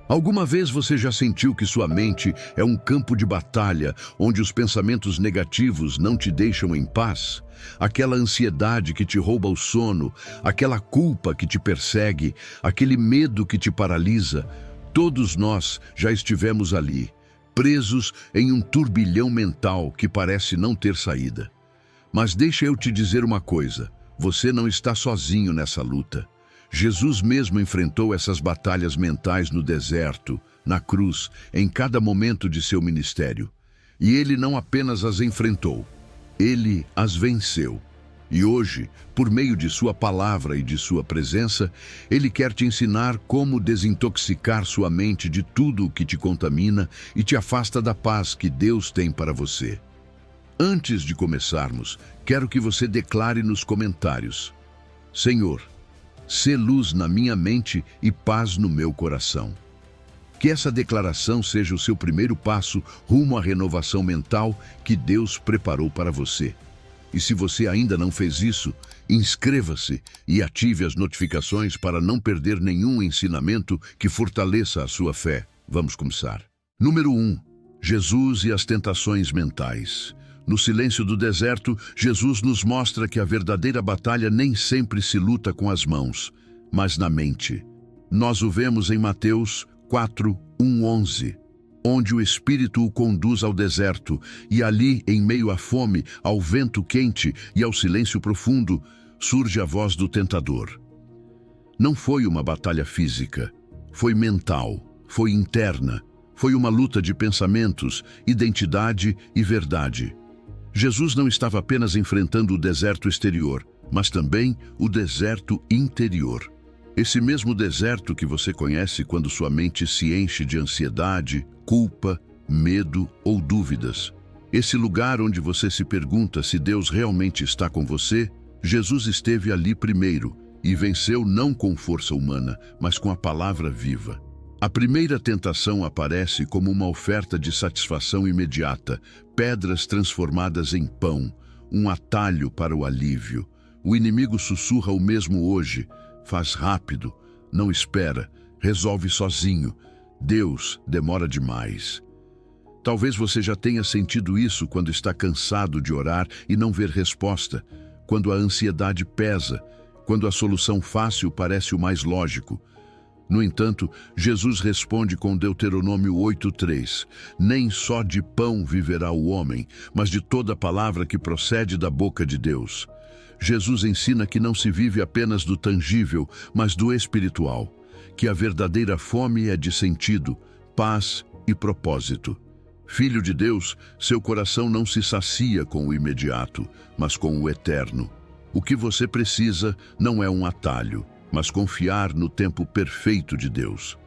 Alguma vez você já sentiu que sua mente é um campo de batalha onde os pensamentos negativos não te deixam em paz? Aquela ansiedade que te rouba o sono, aquela culpa que te persegue, aquele medo que te paralisa? Todos nós já estivemos ali, presos em um turbilhão mental que parece não ter saída. Mas deixa eu te dizer uma coisa, você não está sozinho nessa luta. Jesus mesmo enfrentou essas batalhas mentais no deserto, na cruz, em cada momento de seu ministério. E ele não apenas as enfrentou, ele as venceu. E hoje, por meio de sua palavra e de sua presença, ele quer te ensinar como desintoxicar sua mente de tudo o que te contamina e te afasta da paz que Deus tem para você. Antes de começarmos, quero que você declare nos comentários: Senhor, sê luz na minha mente e paz no meu coração. Que essa declaração seja o seu primeiro passo rumo à renovação mental que Deus preparou para você. E se você ainda não fez isso, inscreva-se e ative as notificações para não perder nenhum ensinamento que fortaleça a sua fé. Vamos começar. Número 1. Jesus e as tentações mentais. No silêncio do deserto, Jesus nos mostra que a verdadeira batalha nem sempre se luta com as mãos, mas na mente. Nós o vemos em Mateus 4:1-11, onde o Espírito o conduz ao deserto, e ali, em meio à fome, ao vento quente e ao silêncio profundo, surge a voz do tentador. Não foi uma batalha física, foi mental, foi interna, foi uma luta de pensamentos, identidade e verdade. Jesus não estava apenas enfrentando o deserto exterior, mas também o deserto interior. Esse mesmo deserto que você conhece quando sua mente se enche de ansiedade, culpa, medo ou dúvidas. Esse lugar onde você se pergunta se Deus realmente está com você, Jesus esteve ali primeiro e venceu não com força humana, mas com a palavra viva. A primeira tentação aparece como uma oferta de satisfação imediata, pedras transformadas em pão, um atalho para o alívio. O inimigo sussurra o mesmo hoje: faz rápido, não espera, resolve sozinho. Deus demora demais. Talvez você já tenha sentido isso quando está cansado de orar e não ver resposta, quando a ansiedade pesa, quando a solução fácil parece o mais lógico. No entanto, Jesus responde com Deuteronômio 8:3, nem só de pão viverá o homem, mas de toda palavra que procede da boca de Deus. Jesus ensina que não se vive apenas do tangível, mas do espiritual, que a verdadeira fome é de sentido, paz e propósito. Filho de Deus, seu coração não se sacia com o imediato, mas com o eterno. O que você precisa não é um atalho, mas confiar no tempo perfeito de Deus.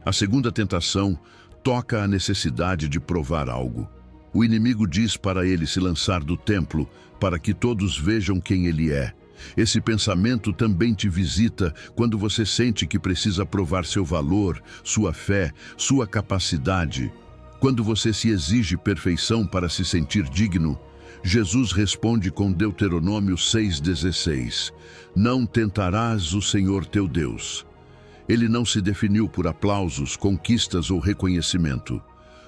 A segunda tentação toca a necessidade de provar algo. O inimigo diz para ele se lançar do templo, para que todos vejam quem ele é. Esse pensamento também te visita quando você sente que precisa provar seu valor, sua fé, sua capacidade. Quando você se exige perfeição para se sentir digno, Jesus responde com Deuteronômio 6:16, não tentarás o Senhor teu Deus. Ele não se definiu por aplausos, conquistas ou reconhecimento.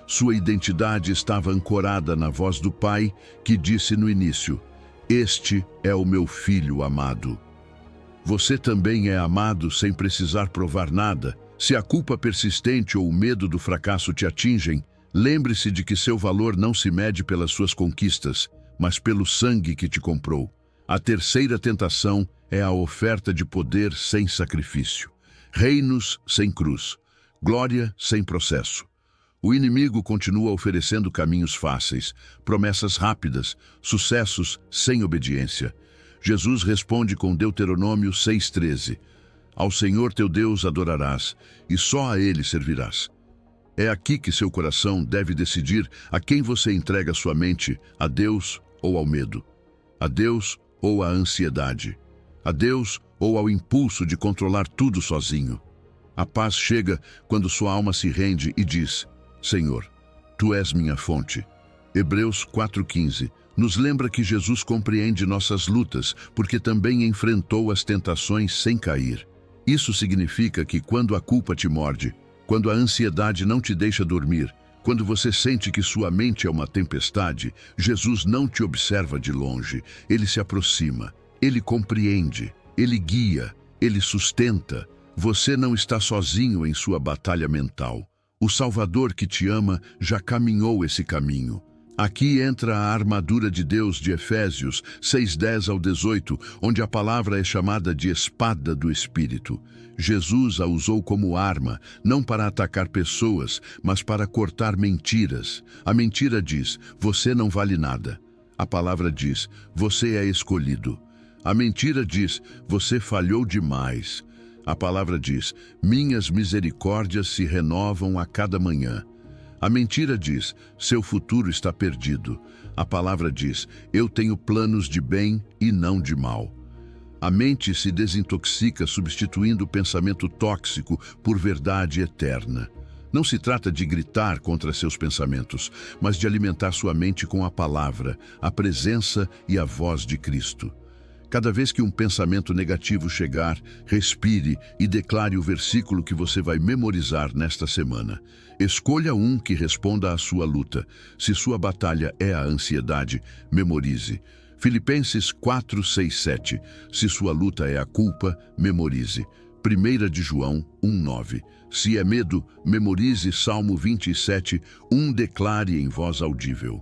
Sua identidade estava ancorada na voz do Pai, que disse no início: este é o meu filho amado. Você também é amado sem precisar provar nada. Se a culpa persistente ou o medo do fracasso te atingem, lembre-se de que seu valor não se mede pelas suas conquistas, mas pelo sangue que te comprou. A terceira tentação é a oferta de poder sem sacrifício. Reinos sem cruz. Glória sem processo. O inimigo continua oferecendo caminhos fáceis, promessas rápidas, sucessos sem obediência. Jesus responde com Deuteronômio 6:13. Ao Senhor teu Deus adorarás, e só a Ele servirás. É aqui que seu coração deve decidir a quem você entrega sua mente, a Deus ou ao medo, a Deus ou à ansiedade, a Deus ou ao impulso de controlar tudo sozinho. A paz chega quando sua alma se rende e diz: Senhor, Tu és minha fonte. Hebreus 4:15 nos lembra que Jesus compreende nossas lutas porque também enfrentou as tentações sem cair. Isso significa que quando a culpa te morde, Quando a ansiedade não te deixa dormir, quando você sente que sua mente é uma tempestade, Jesus não te observa de longe, ele se aproxima, ele compreende, ele guia, ele sustenta. Você não está sozinho em sua batalha mental. O Salvador que te ama já caminhou esse caminho. Aqui entra a armadura de Deus de Efésios 6:10-18, onde a palavra é chamada de espada do Espírito. Jesus a usou como arma, não para atacar pessoas, mas para cortar mentiras. A mentira diz, você não vale nada. A palavra diz, você é escolhido. A mentira diz, você falhou demais. A palavra diz, minhas misericórdias se renovam a cada manhã. A mentira diz, seu futuro está perdido. A palavra diz, eu tenho planos de bem e não de mal. A mente se desintoxica substituindo o pensamento tóxico por verdade eterna. Não se trata de gritar contra seus pensamentos, mas de alimentar sua mente com a palavra, a presença e a voz de Cristo. Cada vez que um pensamento negativo chegar, respire e declare o versículo que você vai memorizar nesta semana. Escolha um que responda à sua luta. Se sua batalha é a ansiedade, memorize. Filipenses 4:6-7. Se sua luta é a culpa, memorize. 1 de João 1:9. Se é medo, memorize Salmo 27:1. Declare em voz audível.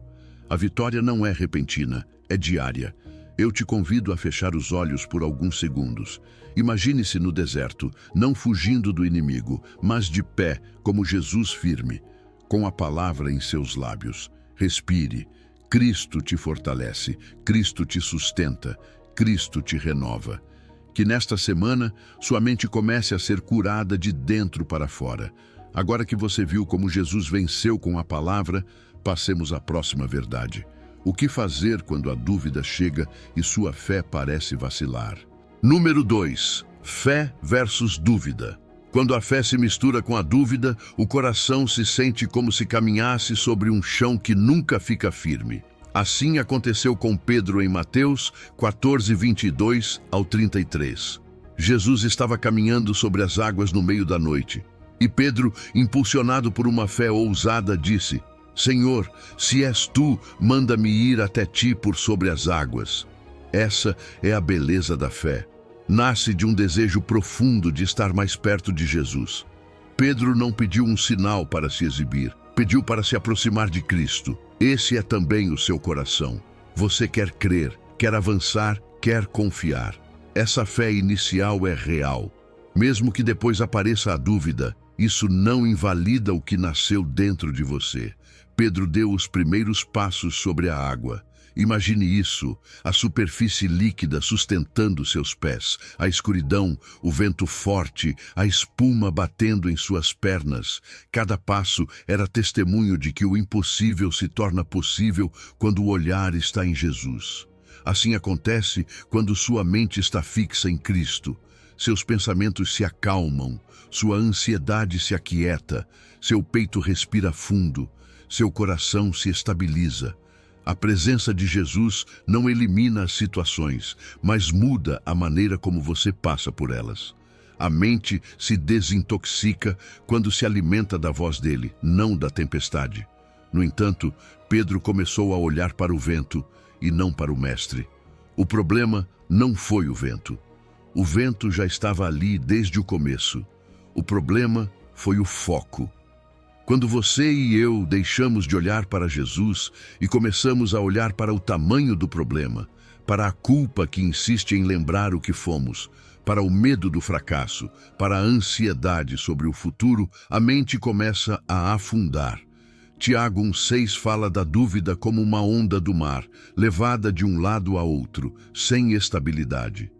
A vitória não é repentina, é diária. Eu te convido a fechar os olhos por alguns segundos. Imagine-se no deserto, não fugindo do inimigo, mas de pé, como Jesus firme, com a palavra em seus lábios. Respire. Cristo te fortalece, Cristo te sustenta, Cristo te renova. Que nesta semana, sua mente comece a ser curada de dentro para fora. Agora que você viu como Jesus venceu com a palavra, passemos à próxima verdade. O que fazer quando a dúvida chega e sua fé parece vacilar? Número 2. Fé versus dúvida. Quando a fé se mistura com a dúvida, o coração se sente como se caminhasse sobre um chão que nunca fica firme. Assim aconteceu com Pedro em Mateus 14:22-33. Jesus estava caminhando sobre as águas no meio da noite. E Pedro, impulsionado por uma fé ousada, disse, Senhor, se és tu, manda-me ir até ti por sobre as águas. Essa é a beleza da fé. Nasce de um desejo profundo de estar mais perto de Jesus. Pedro não pediu um sinal para se exibir, pediu para se aproximar de Cristo. Esse é também o seu coração. Você quer crer, quer avançar, quer confiar. Essa fé inicial é real. Mesmo que depois apareça a dúvida, isso não invalida o que nasceu dentro de você. Pedro deu os primeiros passos sobre a água. Imagine isso, a superfície líquida sustentando seus pés, a escuridão, o vento forte, a espuma batendo em suas pernas. Cada passo era testemunho de que o impossível se torna possível quando o olhar está em Jesus. Assim acontece quando sua mente está fixa em Cristo. Seus pensamentos se acalmam, sua ansiedade se aquieta, seu peito respira fundo, seu coração se estabiliza. A presença de Jesus não elimina as situações, mas muda a maneira como você passa por elas. A mente se desintoxica quando se alimenta da voz dele, não da tempestade. No entanto, Pedro começou a olhar para o vento e não para o mestre. O problema não foi o vento. O vento já estava ali desde o começo. O problema foi o foco. Quando você e eu deixamos de olhar para Jesus e começamos a olhar para o tamanho do problema, para a culpa que insiste em lembrar o que fomos, para o medo do fracasso, para a ansiedade sobre o futuro, a mente começa a afundar. Tiago 1,6 fala da dúvida como uma onda do mar, levada de um lado a outro, sem estabilidade.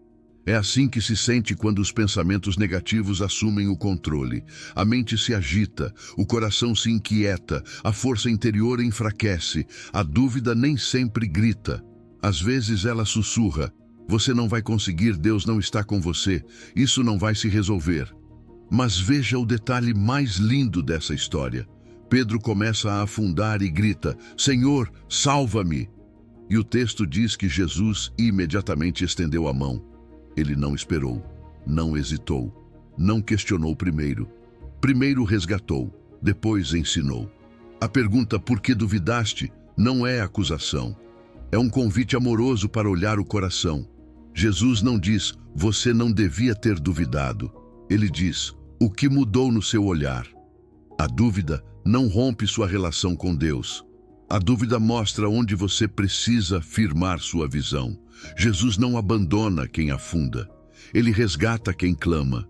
É assim que se sente quando os pensamentos negativos assumem o controle. A mente se agita, o coração se inquieta, a força interior enfraquece. A dúvida nem sempre grita. Às vezes ela sussurra. Você não vai conseguir, Deus não está com você, isso não vai se resolver. Mas veja o detalhe mais lindo dessa história. Pedro começa a afundar e grita, Senhor, salva-me! E o texto diz que Jesus imediatamente estendeu a mão. Ele não esperou, não hesitou, não questionou primeiro. Primeiro resgatou, depois ensinou. A pergunta "por que duvidaste?" não é acusação. É um convite amoroso para olhar o coração. Jesus não diz, você não devia ter duvidado. Ele diz, o que mudou no seu olhar? A dúvida não rompe sua relação com Deus. A dúvida mostra onde você precisa firmar sua visão. Jesus não abandona quem afunda. Ele resgata quem clama.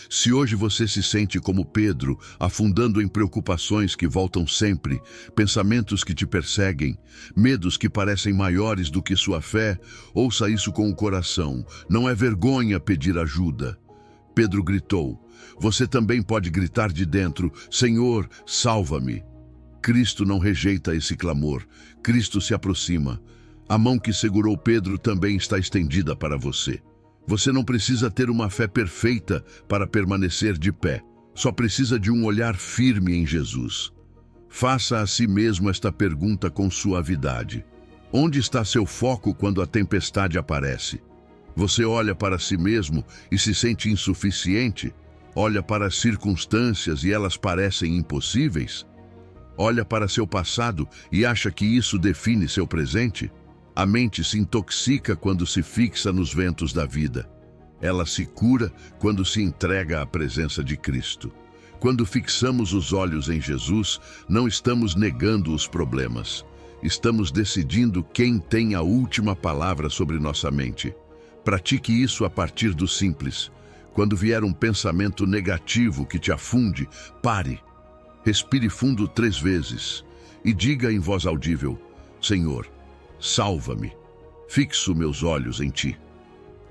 Se hoje você se sente como Pedro, afundando em preocupações que voltam sempre, pensamentos que te perseguem, medos que parecem maiores do que sua fé, ouça isso com o coração. Não é vergonha pedir ajuda. Pedro gritou. Você também pode gritar de dentro, Senhor, salva-me. Cristo não rejeita esse clamor. Cristo se aproxima. A mão que segurou Pedro também está estendida para você. Você não precisa ter uma fé perfeita para permanecer de pé. Só precisa de um olhar firme em Jesus. Faça a si mesmo esta pergunta com suavidade. Onde está seu foco quando a tempestade aparece? Você olha para si mesmo e se sente insuficiente? Olha para as circunstâncias e elas parecem impossíveis? Olha para seu passado e acha que isso define seu presente? A mente se intoxica quando se fixa nos ventos da vida. Ela se cura quando se entrega à presença de Cristo. Quando fixamos os olhos em Jesus, não estamos negando os problemas. Estamos decidindo quem tem a última palavra sobre nossa mente. Pratique isso a partir do simples. Quando vier um pensamento negativo que te afunde, pare. Respire fundo 3 vezes e diga em voz audível, Senhor, salva-me, fixo meus olhos em ti.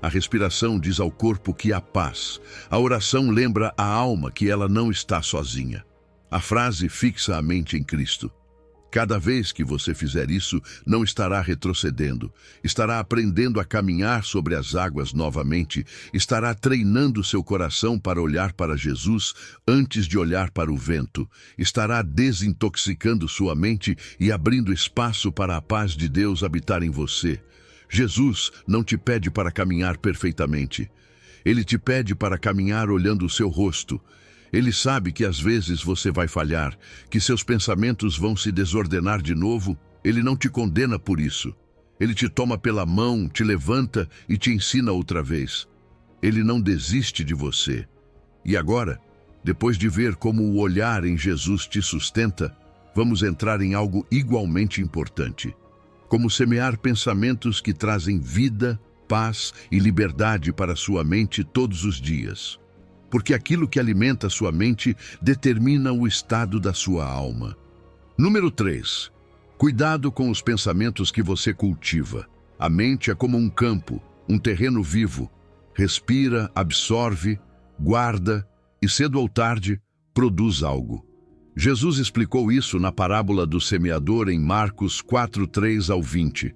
A respiração diz ao corpo que há paz. A oração lembra a alma que ela não está sozinha. A frase fixa a mente em Cristo. Cada vez que você fizer isso, não estará retrocedendo. Estará aprendendo a caminhar sobre as águas novamente. Estará treinando seu coração para olhar para Jesus antes de olhar para o vento. Estará desintoxicando sua mente e abrindo espaço para a paz de Deus habitar em você. Jesus não te pede para caminhar perfeitamente. Ele te pede para caminhar olhando o seu rosto. Ele sabe que às vezes você vai falhar, que seus pensamentos vão se desordenar de novo. Ele não te condena por isso. Ele te toma pela mão, te levanta e te ensina outra vez. Ele não desiste de você. E agora, depois de ver como o olhar em Jesus te sustenta, vamos entrar em algo igualmente importante. Como semear pensamentos que trazem vida, paz e liberdade para sua mente todos os dias. Porque aquilo que alimenta sua mente determina o estado da sua alma. Número 3. Cuidado com os pensamentos que você cultiva. A mente é como um campo, um terreno vivo. Respira, absorve, guarda e cedo ou tarde produz algo. Jesus explicou isso na parábola do semeador em Marcos 4:3-20.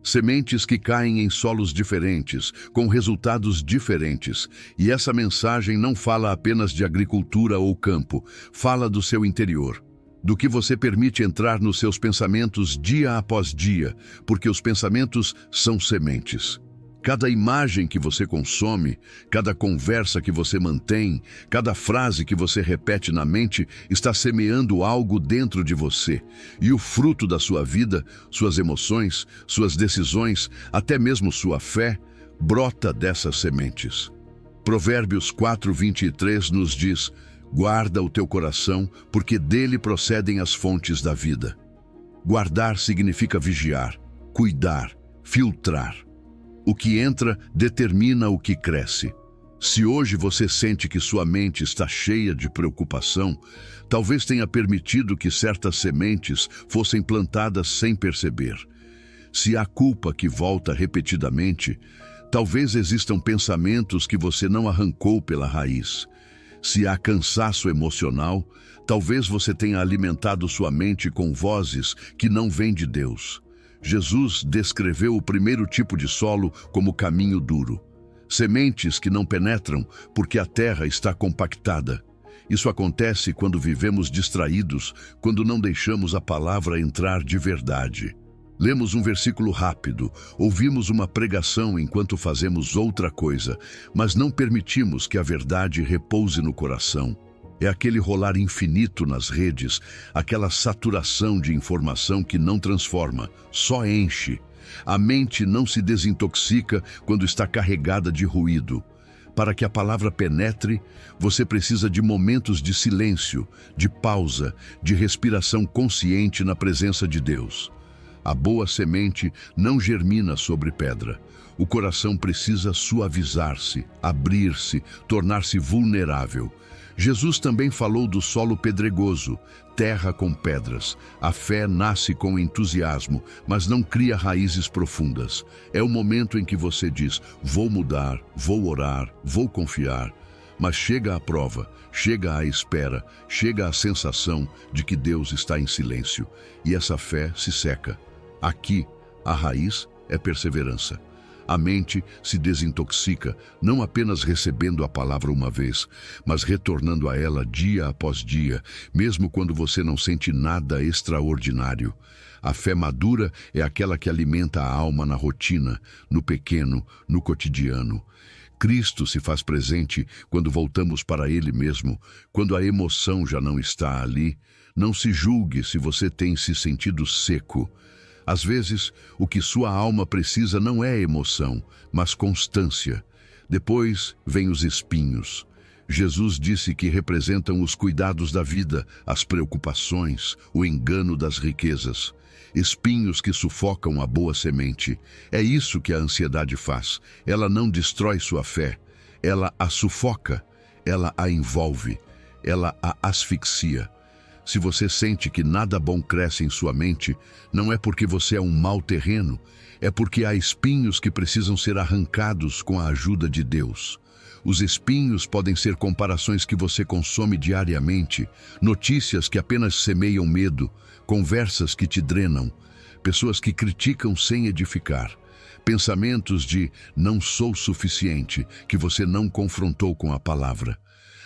Sementes que caem em solos diferentes, com resultados diferentes. E essa mensagem não fala apenas de agricultura ou campo, fala do seu interior. Do que você permite entrar nos seus pensamentos dia após dia, porque os pensamentos são sementes. Cada imagem que você consome, cada conversa que você mantém, cada frase que você repete na mente está semeando algo dentro de você. E o fruto da sua vida, suas emoções, suas decisões, até mesmo sua fé, brota dessas sementes. Provérbios 4:23 nos diz, guarda o teu coração, porque dele procedem as fontes da vida. Guardar significa vigiar, cuidar, filtrar. O que entra determina o que cresce. Se hoje você sente que sua mente está cheia de preocupação, talvez tenha permitido que certas sementes fossem plantadas sem perceber. Se há culpa que volta repetidamente, talvez existam pensamentos que você não arrancou pela raiz. Se há cansaço emocional, talvez você tenha alimentado sua mente com vozes que não vêm de Deus. Jesus descreveu o primeiro tipo de solo como caminho duro. Sementes que não penetram porque a terra está compactada. Isso acontece quando vivemos distraídos, quando não deixamos a palavra entrar de verdade. Lemos um versículo rápido, ouvimos uma pregação enquanto fazemos outra coisa, mas não permitimos que a verdade repouse no coração. É aquele rolar infinito nas redes, aquela saturação de informação que não transforma, só enche. A mente não se desintoxica quando está carregada de ruído. Para que a palavra penetre, você precisa de momentos de silêncio, de pausa, de respiração consciente na presença de Deus. A boa semente não germina sobre pedra. O coração precisa suavizar-se, abrir-se, tornar-se vulnerável. Jesus também falou do solo pedregoso, terra com pedras. A fé nasce com entusiasmo, mas não cria raízes profundas. É o momento em que você diz: vou mudar, vou orar, vou confiar. Mas chega a prova, chega a espera, chega a sensação de que Deus está em silêncio. E essa fé se seca. Aqui, a raiz é perseverança. A mente se desintoxica, não apenas recebendo a palavra uma vez, mas retornando a ela dia após dia, mesmo quando você não sente nada extraordinário. A fé madura é aquela que alimenta a alma na rotina, no pequeno, no cotidiano. Cristo se faz presente quando voltamos para Ele mesmo, quando a emoção já não está ali. Não se julgue se você tem se sentido seco. Às vezes, o que sua alma precisa não é emoção, mas constância. Depois vem os espinhos. Jesus disse que representam os cuidados da vida, as preocupações, o engano das riquezas. Espinhos que sufocam a boa semente. É isso que a ansiedade faz. Ela não destrói sua fé. Ela a sufoca. Ela a envolve. Ela a asfixia. Se você sente que nada bom cresce em sua mente, não é porque você é um mau terreno, é porque há espinhos que precisam ser arrancados com a ajuda de Deus. Os espinhos podem ser comparações que você consome diariamente, notícias que apenas semeiam medo, conversas que te drenam, pessoas que criticam sem edificar, pensamentos de não sou suficiente que você não confrontou com a palavra.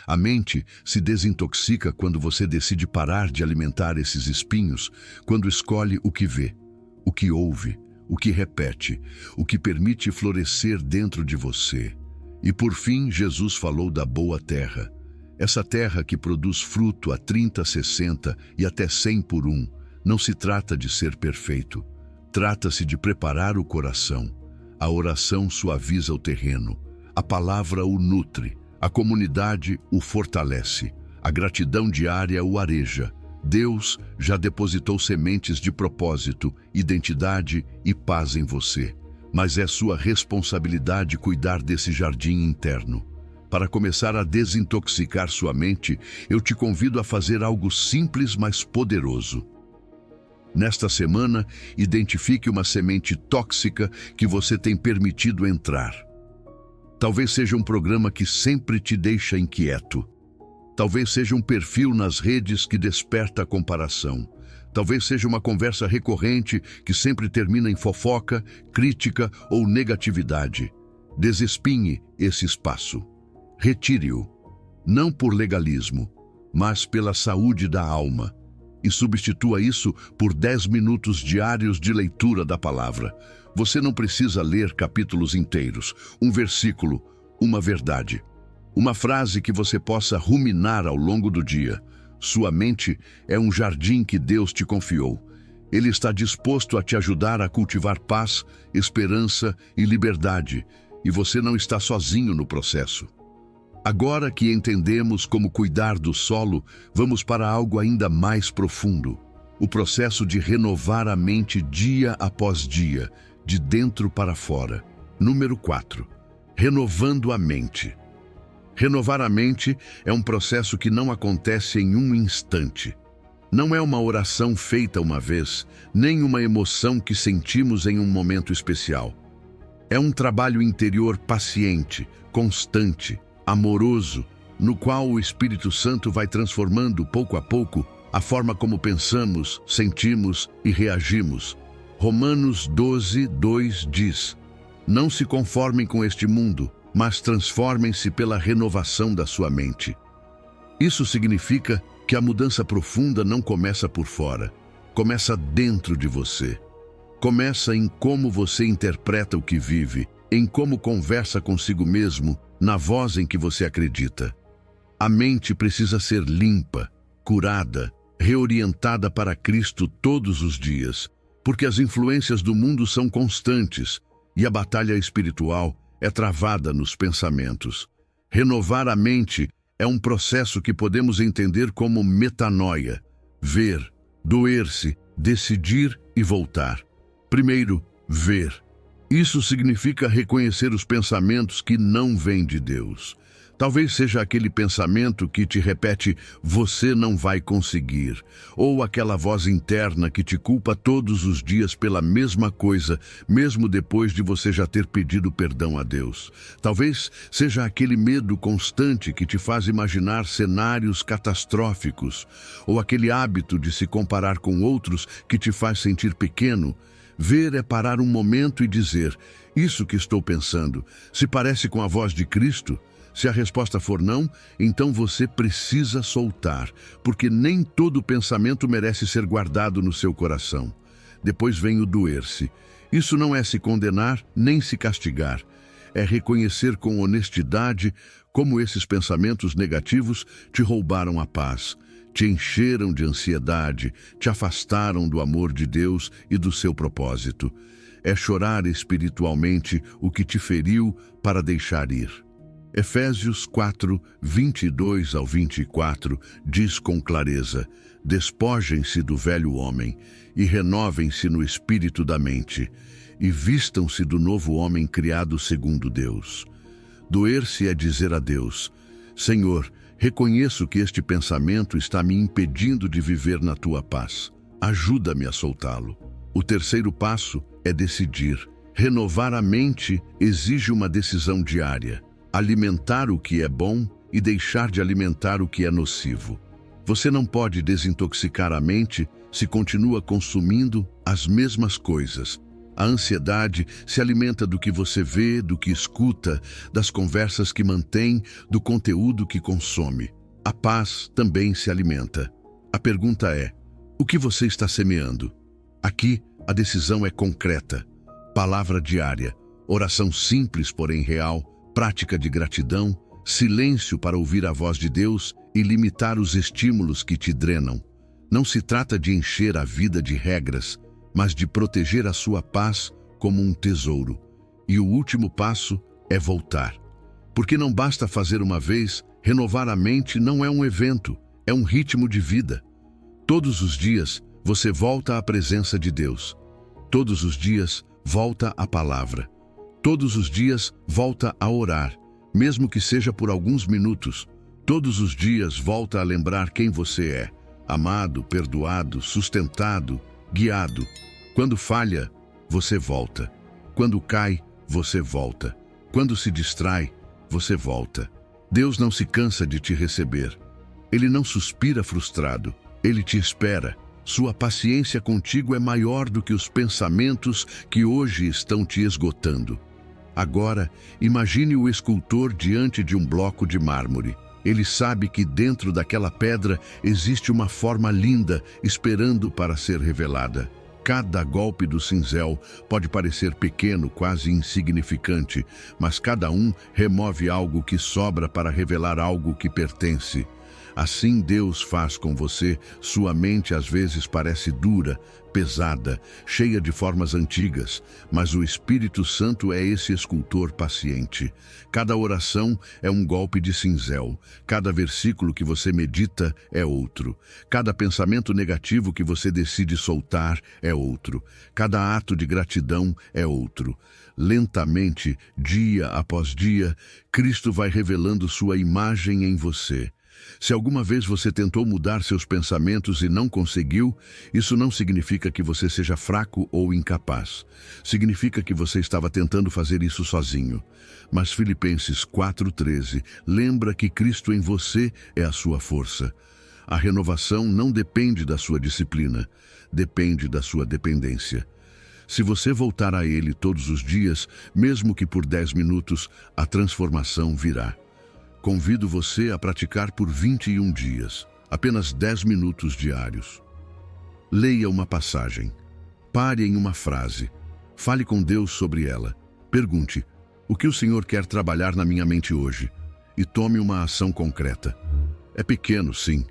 A mente se desintoxica quando você decide parar de alimentar esses espinhos, quando escolhe o que vê, o que ouve, o que repete, o que permite florescer dentro de você. E por fim, Jesus falou da boa terra. Essa terra que produz fruto a 30, 60 e até 100 por um. Não se trata de ser perfeito. Trata-se de preparar o coração. A oração suaviza o terreno. A palavra o nutre. A comunidade o fortalece, a gratidão diária o areja. Deus já depositou sementes de propósito, identidade e paz em você. Mas é sua responsabilidade cuidar desse jardim interno. Para começar a desintoxicar sua mente, eu te convido a fazer algo simples, mas poderoso. Nesta semana, identifique uma semente tóxica que você tem permitido entrar. Talvez seja um programa que sempre te deixa inquieto. Talvez seja um perfil nas redes que desperta a comparação. Talvez seja uma conversa recorrente que sempre termina em fofoca, crítica ou negatividade. Desespinhe esse espaço. Retire-o, não por legalismo, mas pela saúde da alma. E substitua isso por 10 minutos diários de leitura da palavra. Você não precisa ler capítulos inteiros, um versículo, uma verdade. Uma frase que você possa ruminar ao longo do dia. Sua mente é um jardim que Deus te confiou. Ele está disposto a te ajudar a cultivar paz, esperança e liberdade, e você não está sozinho no processo. Agora que entendemos como cuidar do solo, vamos para algo ainda mais profundo. O processo de renovar a mente dia após dia, de dentro para fora. Número 4. Renovando a mente. Renovar a mente é um processo que não acontece em um instante. Não é uma oração feita uma vez, nem uma emoção que sentimos em um momento especial. É um trabalho interior paciente, constante, amoroso, no qual o Espírito Santo vai transformando pouco a pouco a forma como pensamos, sentimos e reagimos. Romanos 12, 2 diz: não se conformem com este mundo, mas transformem-se pela renovação da sua mente. Isso significa que a mudança profunda não começa por fora, começa dentro de você. Começa em como você interpreta o que vive, em como conversa consigo mesmo, na voz em que você acredita. A mente precisa ser limpa, curada, reorientada para Cristo todos os dias, porque as influências do mundo são constantes e a batalha espiritual é travada nos pensamentos. Renovar a mente é um processo que podemos entender como metanoia: ver, doer-se, decidir e voltar. Primeiro, ver. Isso significa reconhecer os pensamentos que não vêm de Deus. Talvez seja aquele pensamento que te repete: você não vai conseguir, ou aquela voz interna que te culpa todos os dias pela mesma coisa, mesmo depois de você já ter pedido perdão a Deus. Talvez seja aquele medo constante que te faz imaginar cenários catastróficos, ou aquele hábito de se comparar com outros que te faz sentir pequeno. Ver é parar um momento e dizer: isso que estou pensando, se parece com a voz de Cristo? Se a resposta for não, então você precisa soltar, porque nem todo pensamento merece ser guardado no seu coração. Depois vem o doer-se. Isso não é se condenar nem se castigar. É reconhecer com honestidade como esses pensamentos negativos te roubaram a paz, te encheram de ansiedade, te afastaram do amor de Deus e do seu propósito. É chorar espiritualmente o que te feriu para deixar ir. Efésios 4, 22 ao 24 diz com clareza: despojem-se do velho homem e renovem-se no espírito da mente, e vistam-se do novo homem criado segundo Deus. Doer-se é dizer a Deus: Senhor, reconheço que este pensamento está me impedindo de viver na tua paz. Ajuda-me a soltá-lo. O terceiro passo é decidir. Renovar a mente exige uma decisão diária. Alimentar o que é bom e deixar de alimentar o que é nocivo. Você não pode desintoxicar a mente se continua consumindo as mesmas coisas. A ansiedade se alimenta do que você vê, do que escuta, das conversas que mantém, do conteúdo que consome. A paz também se alimenta. A pergunta é: o que você está semeando? Aqui, a decisão é concreta. Palavra diária, oração simples, porém real, prática de gratidão, silêncio para ouvir a voz de Deus e limitar os estímulos que te drenam. Não se trata de encher a vida de regras, mas de proteger a sua paz como um tesouro. E o último passo é voltar. Porque não basta fazer uma vez, renovar a mente não é um evento, é um ritmo de vida. Todos os dias você volta à presença de Deus. Todos os dias volta à palavra. Todos os dias volta a orar, mesmo que seja por alguns minutos. Todos os dias volta a lembrar quem você é: amado, perdoado, sustentado, guiado. Quando falha, você volta. Quando cai, você volta. Quando se distrai, você volta. Deus não se cansa de te receber. Ele não suspira frustrado. Ele te espera. Sua paciência contigo é maior do que os pensamentos que hoje estão te esgotando. Agora, imagine o escultor diante de um bloco de mármore. Ele sabe que dentro daquela pedra existe uma forma linda esperando para ser revelada. Cada golpe do cinzel pode parecer pequeno, quase insignificante, mas cada um remove algo que sobra para revelar algo que pertence. Assim Deus faz com você. Sua mente às vezes parece dura, pesada, cheia de formas antigas, mas o Espírito Santo é esse escultor paciente. Cada oração é um golpe de cinzel, cada versículo que você medita é outro, cada pensamento negativo que você decide soltar é outro, cada ato de gratidão é outro. Lentamente, dia após dia, Cristo vai revelando sua imagem em você. Se alguma vez você tentou mudar seus pensamentos e não conseguiu, isso não significa que você seja fraco ou incapaz. Significa que você estava tentando fazer isso sozinho. Mas Filipenses 4:13 lembra que Cristo em você é a sua força. A renovação não depende da sua disciplina, depende da sua dependência. Se você voltar a Ele todos os dias, mesmo que por 10 minutos, a transformação virá. Convido você a praticar por 21 dias, apenas 10 minutos diários. Leia uma passagem. Pare em uma frase. Fale com Deus sobre ela. Pergunte: o que o Senhor quer trabalhar na minha mente hoje? E tome uma ação concreta. É pequeno, sim,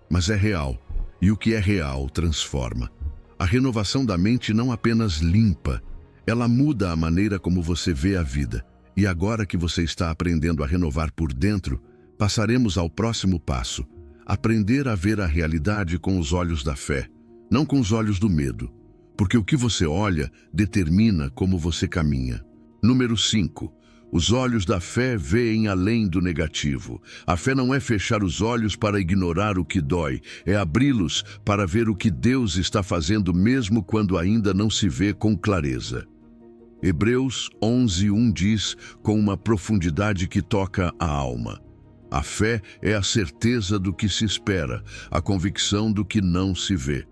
mas é real. E o que é real transforma. A renovação da mente não apenas limpa, ela muda a maneira como você vê a vida. E agora que você está aprendendo a renovar por dentro, passaremos ao próximo passo. Aprender a ver a realidade com os olhos da fé, não com os olhos do medo. Porque o que você olha determina como você caminha. Número 5. Os olhos da fé veem além do negativo. A fé não é fechar os olhos para ignorar o que dói, é abri-los para ver o que Deus está fazendo mesmo quando ainda não se vê com clareza. Hebreus 11:1 diz, com uma profundidade que toca a alma: a fé é a certeza do que se espera, a convicção do que não se vê.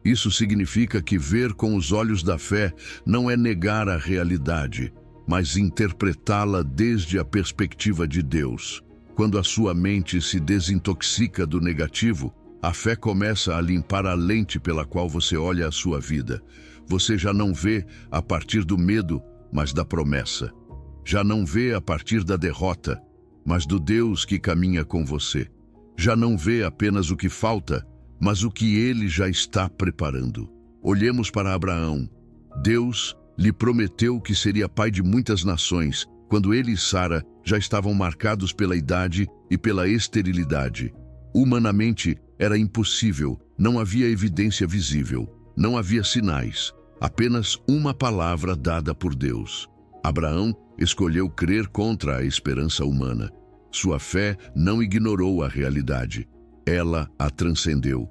Isso significa que ver com os olhos da fé não é negar a realidade, mas interpretá-la desde a perspectiva de Deus. Quando a sua mente se desintoxica do negativo, a fé começa a limpar a lente pela qual você olha a sua vida. Você já não vê a partir do medo, mas da promessa. Já não vê a partir da derrota, mas do Deus que caminha com você. Já não vê apenas o que falta, mas o que ele já está preparando. Olhemos para Abraão. Deus lhe prometeu que seria pai de muitas nações, quando ele e Sara já estavam marcados pela idade e pela esterilidade. Humanamente, era impossível, não havia evidência visível, não havia sinais, apenas uma palavra dada por Deus. Abraão escolheu crer contra a esperança humana. Sua fé não ignorou a realidade, ela a transcendeu.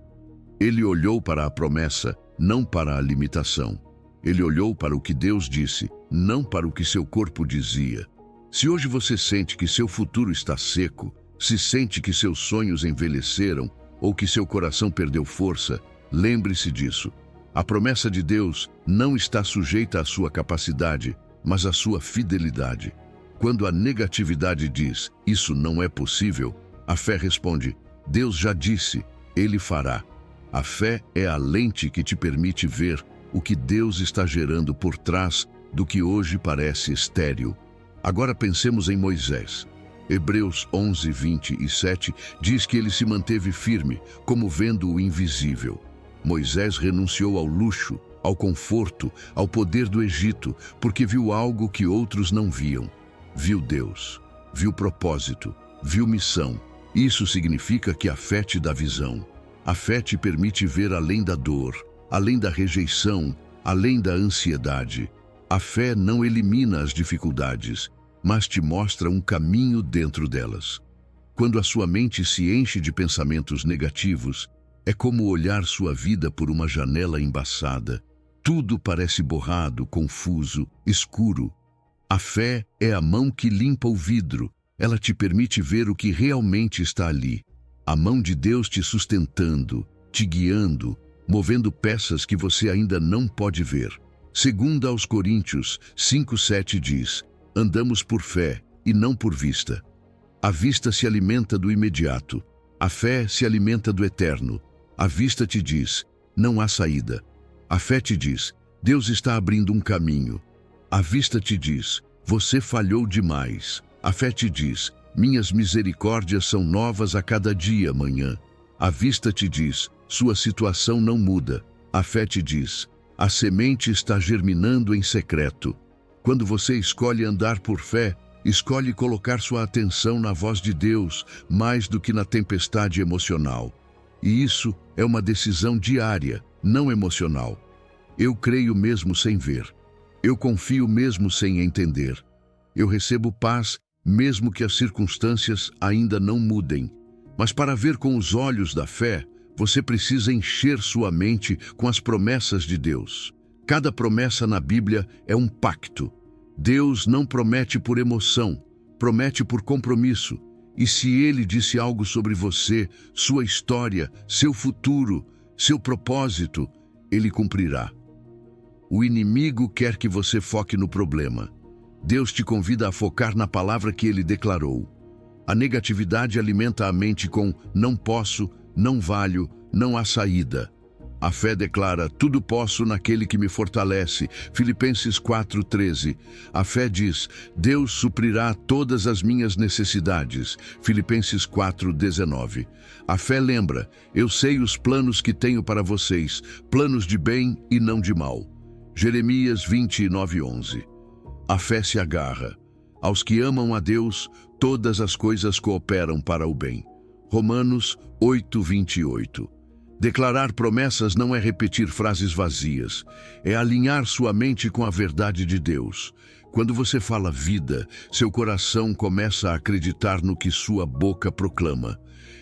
Ele olhou para a promessa, não para a limitação. Ele olhou para o que Deus disse, não para o que seu corpo dizia. Se hoje você sente que seu futuro está seco, se sente que seus sonhos envelheceram ou que seu coração perdeu força, lembre-se disso. A promessa de Deus não está sujeita à sua capacidade, mas à sua fidelidade. Quando a negatividade diz, isso não é possível, a fé responde, Deus já disse, Ele fará. A fé é a lente que te permite ver o que Deus está gerando por trás do que hoje parece estéril. Agora pensemos em Moisés. Hebreus 11:27 diz que ele se manteve firme, como vendo o invisível. Moisés renunciou ao luxo, ao conforto, ao poder do Egito, porque viu algo que outros não viam. Viu Deus, viu propósito, viu missão. Isso significa que a fé te dá visão. A fé te permite ver além da dor, além da rejeição, além da ansiedade. A fé não elimina as dificuldades, mas te mostra um caminho dentro delas. Quando a sua mente se enche de pensamentos negativos, é como olhar sua vida por uma janela embaçada. Tudo parece borrado, confuso, escuro. A fé é a mão que limpa o vidro. Ela te permite ver o que realmente está ali. A mão de Deus te sustentando, te guiando, movendo peças que você ainda não pode ver. Segundo aos Coríntios 5:7 diz, andamos por fé e não por vista. A vista se alimenta do imediato. A fé se alimenta do eterno. A vista te diz, não há saída. A fé te diz, Deus está abrindo um caminho. A vista te diz, você falhou demais. A fé te diz, minhas misericórdias são novas a cada dia, amanhã. A vista te diz, sua situação não muda. A fé te diz, a semente está germinando em secreto. Quando você escolhe andar por fé, escolhe colocar sua atenção na voz de Deus, mais do que na tempestade emocional. E isso é uma decisão diária, não emocional. Eu creio mesmo sem ver. Eu confio mesmo sem entender. Eu recebo paz mesmo que as circunstâncias ainda não mudem. Mas para ver com os olhos da fé, você precisa encher sua mente com as promessas de Deus. Cada promessa na Bíblia é um pacto. Deus não promete por emoção, promete por compromisso. E se Ele disse algo sobre você, sua história, seu futuro, seu propósito, Ele cumprirá. O inimigo quer que você foque no problema. Deus te convida a focar na palavra que Ele declarou. A negatividade alimenta a mente com não posso, não valho, não há saída. A fé declara: tudo posso naquele que me fortalece. Filipenses 4:13. A fé diz: Deus suprirá todas as minhas necessidades. Filipenses 4:19. A fé lembra: eu sei os planos que tenho para vocês, planos de bem e não de mal. Jeremias 29:11. A fé se agarra: aos que amam a Deus, todas as coisas cooperam para o bem. Romanos 8:28. Declarar promessas não é repetir frases vazias, é alinhar sua mente com a verdade de Deus. Quando você fala vida, seu coração começa a acreditar no que sua boca proclama.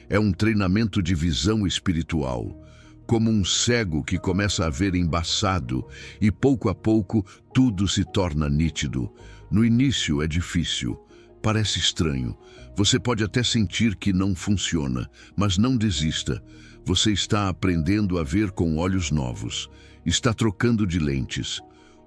É um treinamento de visão espiritual, como um cego que começa a ver embaçado e pouco a pouco tudo se torna nítido. No início é difícil, parece estranho. Você pode até sentir que não funciona, mas não desista. Você está aprendendo a ver com olhos novos. Está trocando de lentes.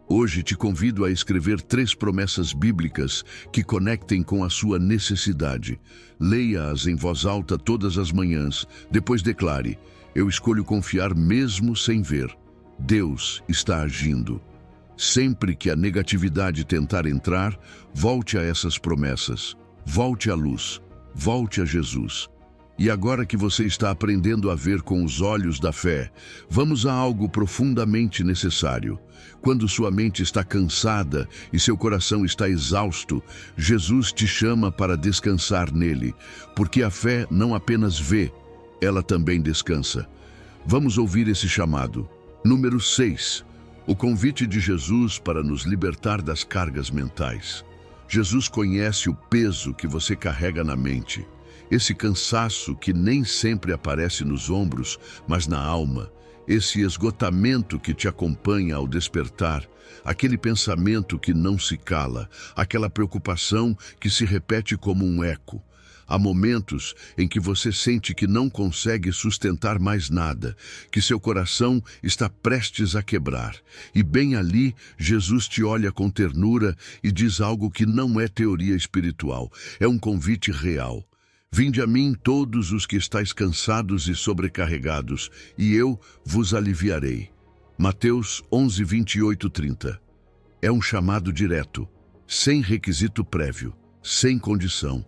Hoje te convido a escrever 3 promessas bíblicas que conectem com a sua necessidade. Leia-as em voz alta todas as manhãs. Depois declare: eu escolho confiar mesmo sem ver. Deus está agindo. Sempre que a negatividade tentar entrar, volte a essas promessas. Volte à luz. Volte a Jesus. E agora que você está aprendendo a ver com os olhos da fé, vamos a algo profundamente necessário. Quando sua mente está cansada e seu coração está exausto, Jesus te chama para descansar nele, porque a fé não apenas vê, ela também descansa. Vamos ouvir esse chamado. Número 6. O convite de Jesus para nos libertar das cargas mentais. Jesus conhece o peso que você carrega na mente. Esse cansaço que nem sempre aparece nos ombros, mas na alma. Esse esgotamento que te acompanha ao despertar. Aquele pensamento que não se cala. Aquela preocupação que se repete como um eco. Há momentos em que você sente que não consegue sustentar mais nada, que seu coração está prestes a quebrar. E bem ali, Jesus te olha com ternura e diz algo que não é teoria espiritual, é um convite real. Vinde a mim todos os que estáis cansados e sobrecarregados, e eu vos aliviarei. Mateus 11:28-30. É um chamado direto, sem requisito prévio, sem condição.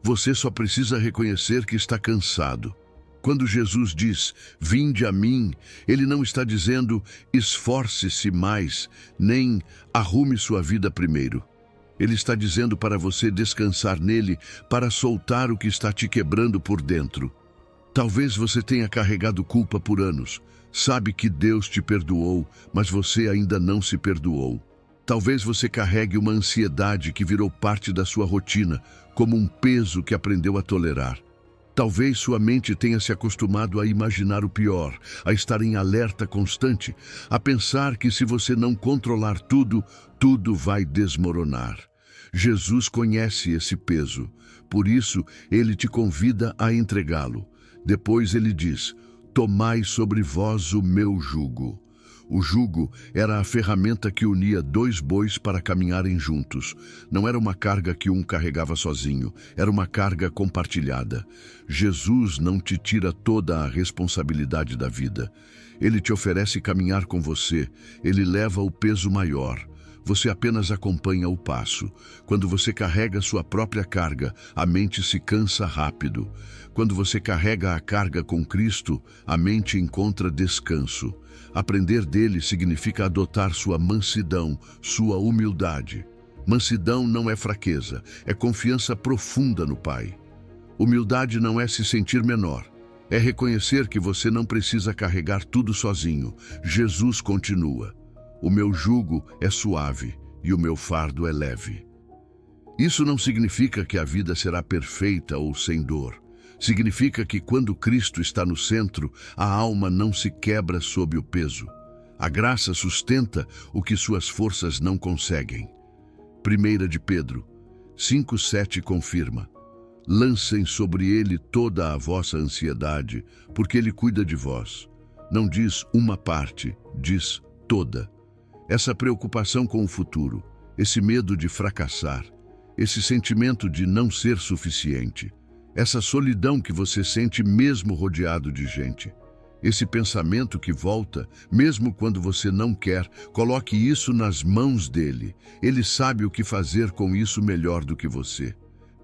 Você só precisa reconhecer que está cansado. Quando Jesus diz, vinde a mim, ele não está dizendo, esforce-se mais, nem arrume sua vida primeiro. Ele está dizendo para você descansar nele, para soltar o que está te quebrando por dentro. Talvez você tenha carregado culpa por anos. Sabe que Deus te perdoou, mas você ainda não se perdoou. Talvez você carregue uma ansiedade que virou parte da sua rotina, como um peso que aprendeu a tolerar. Talvez sua mente tenha se acostumado a imaginar o pior, a estar em alerta constante, a pensar que se você não controlar tudo, tudo vai desmoronar. Jesus conhece esse peso, por isso ele te convida a entregá-lo. Depois ele diz, tomai sobre vós o meu jugo. O jugo era a ferramenta que unia 2 bois para caminharem juntos. Não era uma carga que um carregava sozinho, era uma carga compartilhada. Jesus não te tira toda a responsabilidade da vida. Ele te oferece caminhar com você, ele leva o peso maior. Você apenas acompanha o passo. Quando você carrega sua própria carga, a mente se cansa rápido. Quando você carrega a carga com Cristo, a mente encontra descanso. Aprender dele significa adotar sua mansidão, sua humildade. Mansidão não é fraqueza, é confiança profunda no Pai. Humildade não é se sentir menor, é reconhecer que você não precisa carregar tudo sozinho. Jesus continua. O meu jugo é suave e o meu fardo é leve. Isso não significa que a vida será perfeita ou sem dor. Significa que quando Cristo está no centro, a alma não se quebra sob o peso. A graça sustenta o que suas forças não conseguem. 1 de Pedro 5:7 confirma. Lancem sobre ele toda a vossa ansiedade, porque ele cuida de vós. Não diz uma parte, diz toda. Essa preocupação com o futuro, esse medo de fracassar, esse sentimento de não ser suficiente, essa solidão que você sente mesmo rodeado de gente, Esse pensamento que volta, mesmo quando você não quer, coloque isso nas mãos dele. Ele sabe o que fazer com isso melhor do que você.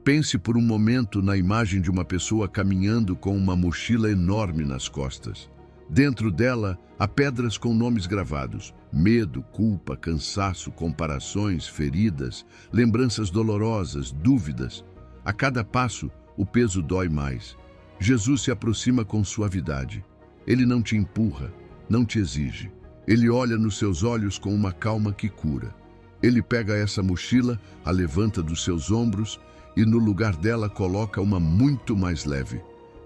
Pense por um momento na imagem de uma pessoa caminhando com uma mochila enorme nas costas. Dentro dela, há pedras com nomes gravados: medo, culpa, cansaço, comparações, feridas, lembranças dolorosas, dúvidas. A cada passo, o peso dói mais. Jesus se aproxima com suavidade. Ele não te empurra, não te exige. Ele olha nos seus olhos com uma calma que cura. Ele pega essa mochila, a levanta dos seus ombros e no lugar dela coloca uma muito mais leve.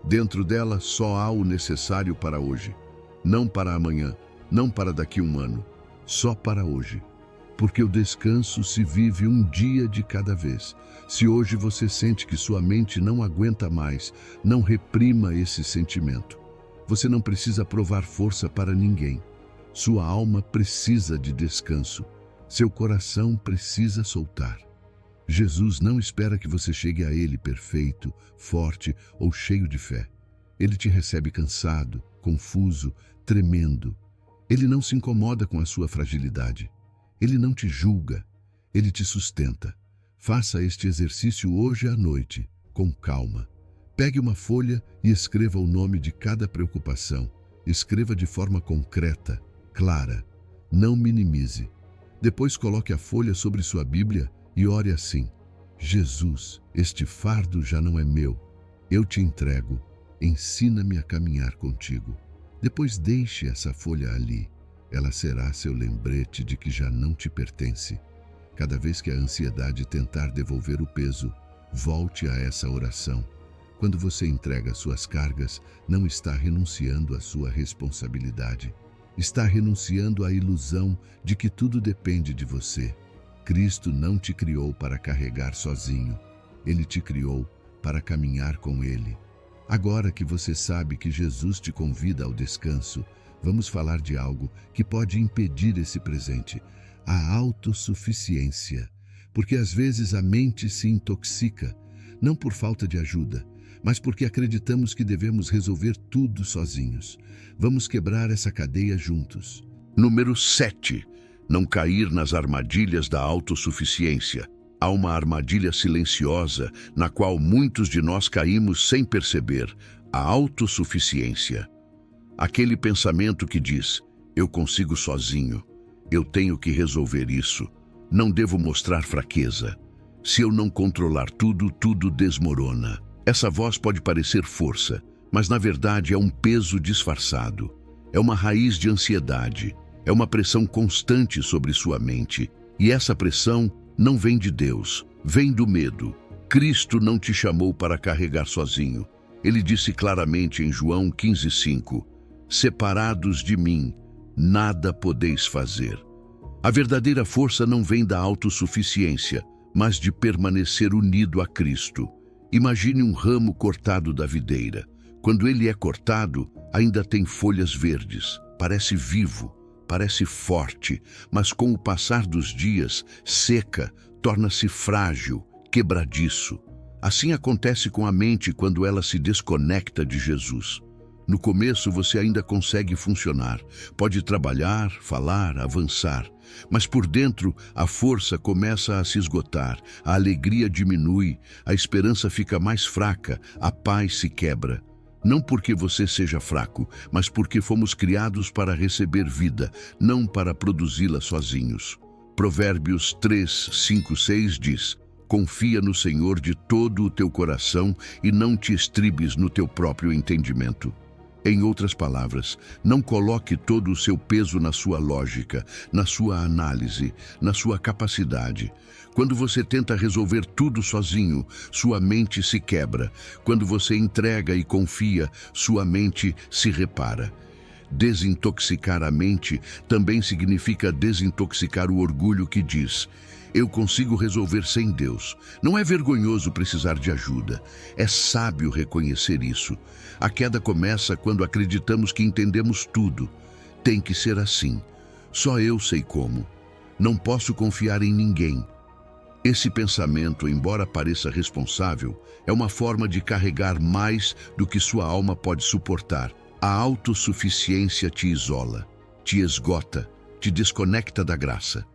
Dentro dela só há o necessário para hoje. Não para amanhã, não para daqui a um ano. Só para hoje. Porque o descanso se vive um dia de cada vez. Se hoje você sente que sua mente não aguenta mais, não reprima esse sentimento. Você não precisa provar força para ninguém. Sua alma precisa de descanso. Seu coração precisa soltar. Jesus não espera que você chegue a Ele perfeito, forte ou cheio de fé. Ele te recebe cansado, confuso, tremendo. Ele não se incomoda com a sua fragilidade. Ele não te julga. Ele te sustenta. Faça este exercício hoje à noite, com calma. Pegue uma folha e escreva o nome de cada preocupação. Escreva de forma concreta, clara. Não minimize. Depois coloque a folha sobre sua Bíblia e ore assim: Jesus, este fardo já não é meu. Eu te entrego. Ensina-me a caminhar contigo. Depois deixe essa folha ali. Ela será seu lembrete de que já não te pertence. Cada vez que a ansiedade tentar devolver o peso, volte a essa oração. Quando você entrega suas cargas, não está renunciando à sua responsabilidade. Está renunciando à ilusão de que tudo depende de você. Cristo não te criou para carregar sozinho. Ele te criou para caminhar com Ele. Agora que você sabe que Jesus te convida ao descanso, vamos falar de algo que pode impedir esse presente: a autossuficiência. Porque às vezes a mente se intoxica, não por falta de ajuda, mas porque acreditamos que devemos resolver tudo sozinhos. Vamos quebrar essa cadeia juntos. Número 7. Não cair nas armadilhas da autossuficiência. Há uma armadilha silenciosa na qual muitos de nós caímos sem perceber: a autossuficiência. Aquele pensamento que diz: eu consigo sozinho, eu tenho que resolver isso, não devo mostrar fraqueza. Se eu não controlar tudo, tudo desmorona. Essa voz pode parecer força, mas na verdade é um peso disfarçado. É uma raiz de ansiedade, é uma pressão constante sobre sua mente. E essa pressão não vem de Deus, vem do medo. Cristo não te chamou para carregar sozinho. Ele disse claramente em João 15:5: separados de mim, nada podeis fazer. A verdadeira força não vem da autossuficiência, mas de permanecer unido a Cristo. Imagine um ramo cortado da videira. Quando ele é cortado, ainda tem folhas verdes. Parece vivo, parece forte, mas com o passar dos dias, seca, torna-se frágil, quebradiço. Assim acontece com a mente quando ela se desconecta de Jesus. No começo você ainda consegue funcionar, pode trabalhar, falar, avançar. Mas por dentro a força começa a se esgotar, a alegria diminui, a esperança fica mais fraca, a paz se quebra. Não porque você seja fraco, mas porque fomos criados para receber vida, não para produzi-la sozinhos. Provérbios 3, 5, 6 diz: confia no Senhor de todo o teu coração e não te estribes no teu próprio entendimento. Em outras palavras, não coloque todo o seu peso na sua lógica, na sua análise, na sua capacidade. Quando você tenta resolver tudo sozinho, sua mente se quebra. Quando você entrega e confia, sua mente se repara. Desintoxicar a mente também significa desintoxicar o orgulho que diz: eu consigo resolver sem Deus. Não é vergonhoso precisar de ajuda. É sábio reconhecer isso. A queda começa quando acreditamos que entendemos tudo. Tem que ser assim. Só eu sei como. Não posso confiar em ninguém. Esse pensamento, embora pareça responsável, é uma forma de carregar mais do que sua alma pode suportar. A A autossuficiência te isola, te esgota, te desconecta da graça.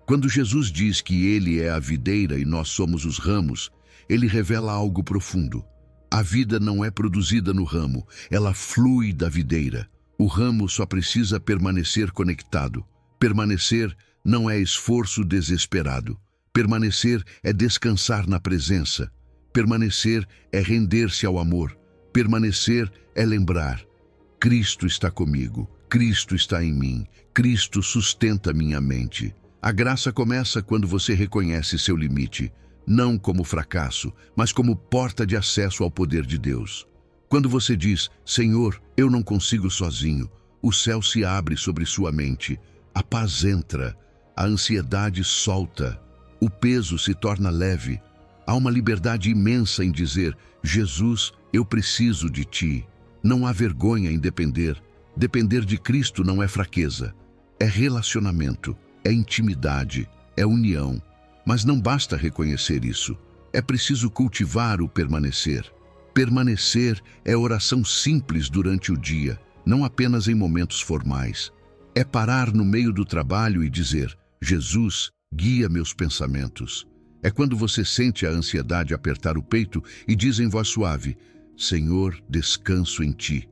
Quando Jesus diz que Ele é a videira e nós somos os ramos, Ele revela algo profundo. A vida não é produzida no ramo, ela flui da videira. O ramo só precisa permanecer conectado. Permanecer não é esforço desesperado. Permanecer é descansar na presença. Permanecer é render-se ao amor. Permanecer é lembrar: Cristo está comigo, Cristo está em mim, Cristo sustenta minha mente. A graça começa quando você reconhece seu limite, não como fracasso, mas como porta de acesso ao poder de Deus. Quando você diz: Senhor, eu não consigo sozinho, o céu se abre sobre sua mente, a paz entra, a ansiedade solta, o peso se torna leve. Há uma liberdade imensa em dizer: Jesus, eu preciso de Ti. Não há vergonha em depender. Depender de Cristo não é fraqueza, é relacionamento, é intimidade, é união. Mas não basta reconhecer isso, é preciso cultivar o permanecer. Permanecer é oração simples durante o dia, não apenas em momentos formais. É parar no meio do trabalho e dizer: Jesus, guia meus pensamentos. É quando você sente a ansiedade apertar o peito e diz em voz suave: Senhor, descanso em Ti.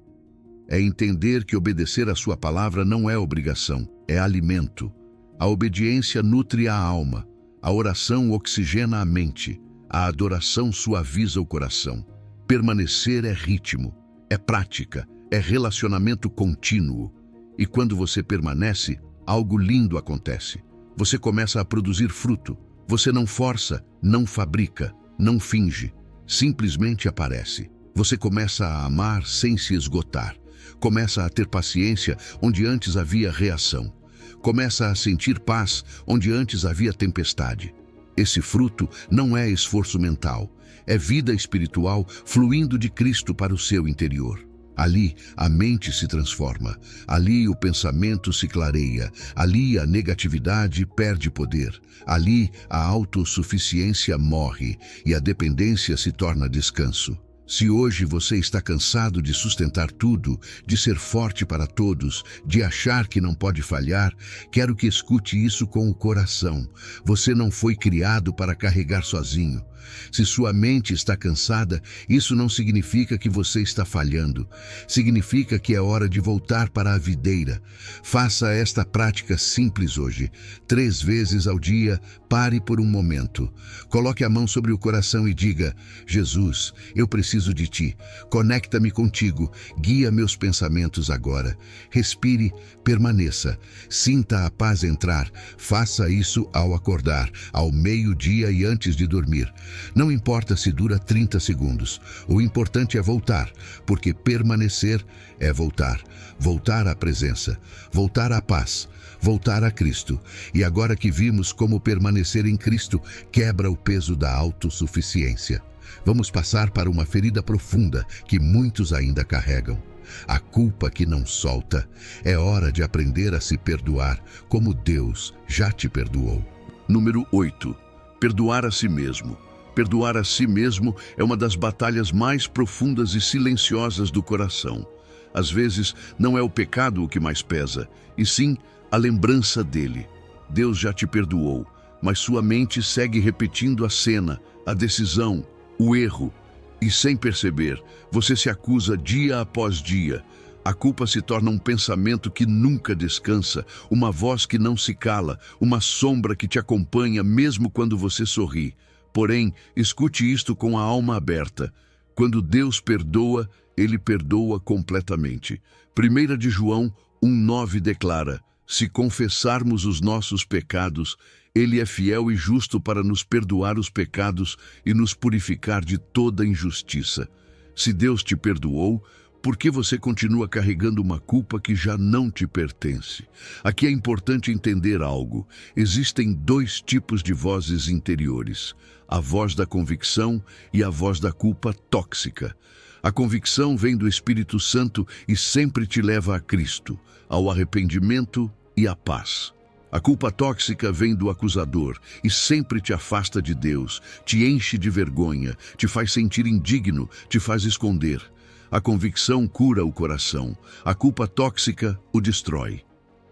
É entender que obedecer a Sua palavra não é obrigação, é alimento. A obediência nutre a alma, a oração oxigena a mente, a adoração suaviza o coração. Permanecer é ritmo, é prática, é relacionamento contínuo. E quando você permanece, algo lindo acontece. Você começa a produzir fruto. Você não força, não fabrica, não finge, simplesmente aparece. Você começa a amar sem se esgotar. Começa a ter paciência onde antes havia reação. Começa a sentir paz onde antes havia tempestade. Esse fruto não é esforço mental, é vida espiritual fluindo de Cristo para o seu interior. Ali a mente se transforma, ali o pensamento se clareia, ali a negatividade perde poder, ali a autossuficiência morre e a dependência se torna descanso. Se hoje você está cansado de sustentar tudo, de ser forte para todos, de achar que não pode falhar, quero que escute isso com o coração. Você não foi criado para carregar sozinho. Se sua mente está cansada, isso não significa que você está falhando. Significa que é hora de voltar para a videira. Faça esta prática simples hoje. 3 vezes ao dia, pare por um momento. Coloque a mão sobre o coração e diga: Jesus, eu preciso de Ti. Conecta-me contigo. Guia meus pensamentos agora. Respire, permaneça. Sinta a paz entrar. Faça isso ao acordar, ao meio-dia e antes de dormir. Não importa se dura 30 segundos. O importante é voltar, porque permanecer é voltar. Voltar à presença, voltar à paz, voltar a Cristo. E agora que vimos como permanecer em Cristo quebra o peso da autossuficiência, vamos passar para uma ferida profunda que muitos ainda carregam. A culpa que não solta. É hora de aprender a se perdoar, como Deus já te perdoou. Número 8. Perdoar a si mesmo. Perdoar a si mesmo é uma das batalhas mais profundas e silenciosas do coração. Às vezes, não é o pecado o que mais pesa, e sim a lembrança dele. Deus já te perdoou, mas sua mente segue repetindo a cena, a decisão, o erro. E sem perceber, você se acusa dia após dia. A culpa se torna um pensamento que nunca descansa, uma voz que não se cala, uma sombra que te acompanha mesmo quando você sorri. Porém, escute isto com a alma aberta. Quando Deus perdoa, Ele perdoa completamente. 1 de João 1,9 declara: se confessarmos os nossos pecados, Ele é fiel e justo para nos perdoar os pecados e nos purificar de toda injustiça. Se Deus te perdoou, por que você continua carregando uma culpa que já não te pertence? Aqui é importante entender algo. Existem 2 tipos de vozes interiores: a voz da convicção e a voz da culpa tóxica. A convicção vem do Espírito Santo e sempre te leva a Cristo, ao arrependimento e à paz. A culpa tóxica vem do acusador e sempre te afasta de Deus, te enche de vergonha, te faz sentir indigno, te faz esconder. A convicção cura o coração. A culpa tóxica o destrói.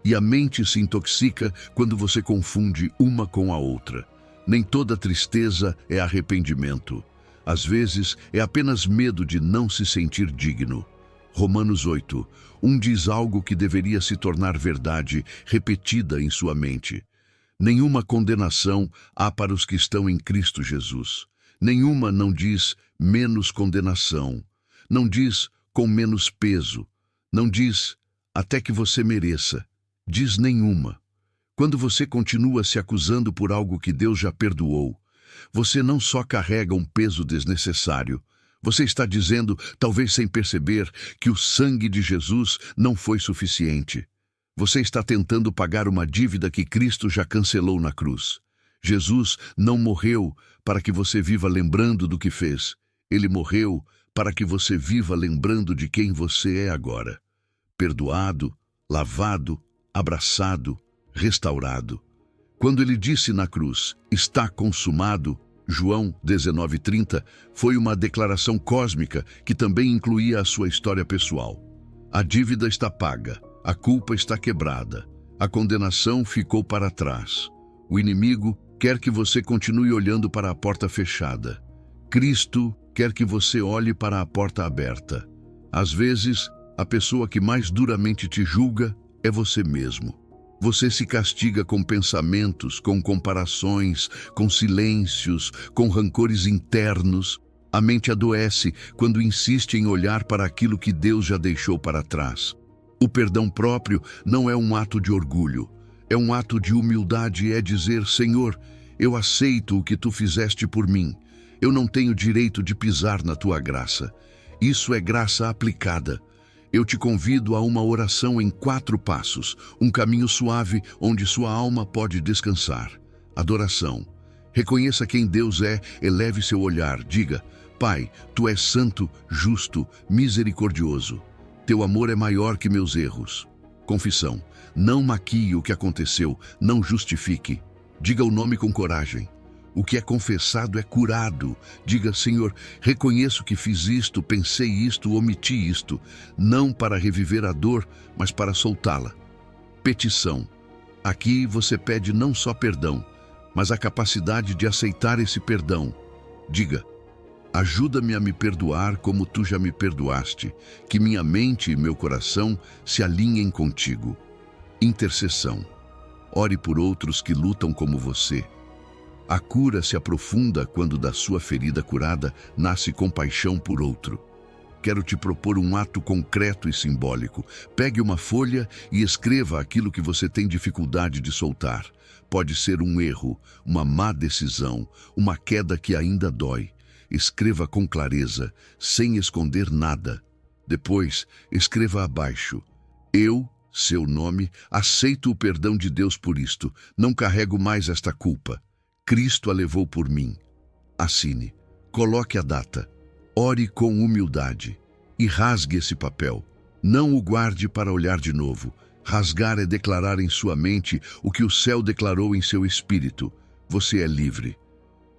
E a mente se intoxica quando você confunde uma com a outra. Nem toda tristeza é arrependimento. Às vezes, é apenas medo de não se sentir digno. Romanos 8. Diz algo que deveria se tornar verdade, repetida em sua mente. Nenhuma condenação há para os que estão em Cristo Jesus. Nenhuma não diz menos condenação. Não diz com menos peso. Não diz até que você mereça. Diz nenhuma. Quando você continua se acusando por algo que Deus já perdoou, você não só carrega um peso desnecessário, você está dizendo, talvez sem perceber, que o sangue de Jesus não foi suficiente. Você está tentando pagar uma dívida que Cristo já cancelou na cruz. Jesus não morreu para que você viva lembrando do que fez. Ele morreu para que você viva lembrando de quem você é agora. Perdoado, lavado, abraçado, restaurado. Quando ele disse na cruz, está consumado, João 19:30, foi uma declaração cósmica que também incluía a sua história pessoal. A dívida está paga, a culpa está quebrada, a condenação ficou para trás. O inimigo quer que você continue olhando para a porta fechada. Cristo quer que você olhe para a porta aberta. Às vezes, a pessoa que mais duramente te julga é você mesmo. Você se castiga com pensamentos, com comparações, com silêncios, com rancores internos. A mente adoece quando insiste em olhar para aquilo que Deus já deixou para trás. O perdão próprio não é um ato de orgulho. É um ato de humildade, é dizer, Senhor, eu aceito o que Tu fizeste por mim. Eu não tenho direito de pisar na Tua graça. Isso é graça aplicada. Eu te convido a uma oração em 4 passos, um caminho suave onde sua alma pode descansar. Adoração. Reconheça quem Deus é, eleve seu olhar, diga, Pai, Tu és santo, justo, misericordioso. Teu amor é maior que meus erros. Confissão. Não maquie o que aconteceu, não justifique. Diga o nome com coragem. O que é confessado é curado. Diga, Senhor, reconheço que fiz isto, pensei isto, omiti isto, não para reviver a dor, mas para soltá-la. Petição. Aqui você pede não só perdão, mas a capacidade de aceitar esse perdão. Diga, ajuda-me a me perdoar como Tu já me perdoaste, que minha mente e meu coração se alinhem contigo. Intercessão. Ore por outros que lutam como você. A cura se aprofunda quando da sua ferida curada nasce compaixão por outro. Quero te propor um ato concreto e simbólico. Pegue uma folha e escreva aquilo que você tem dificuldade de soltar. Pode ser um erro, uma má decisão, uma queda que ainda dói. Escreva com clareza, sem esconder nada. Depois, escreva abaixo. Eu, seu nome, aceito o perdão de Deus por isto. Não carrego mais esta culpa. Cristo a levou por mim. Assine. Coloque a data. Ore com humildade. E rasgue esse papel. Não o guarde para olhar de novo. Rasgar é declarar em sua mente o que o céu declarou em seu espírito. Você é livre.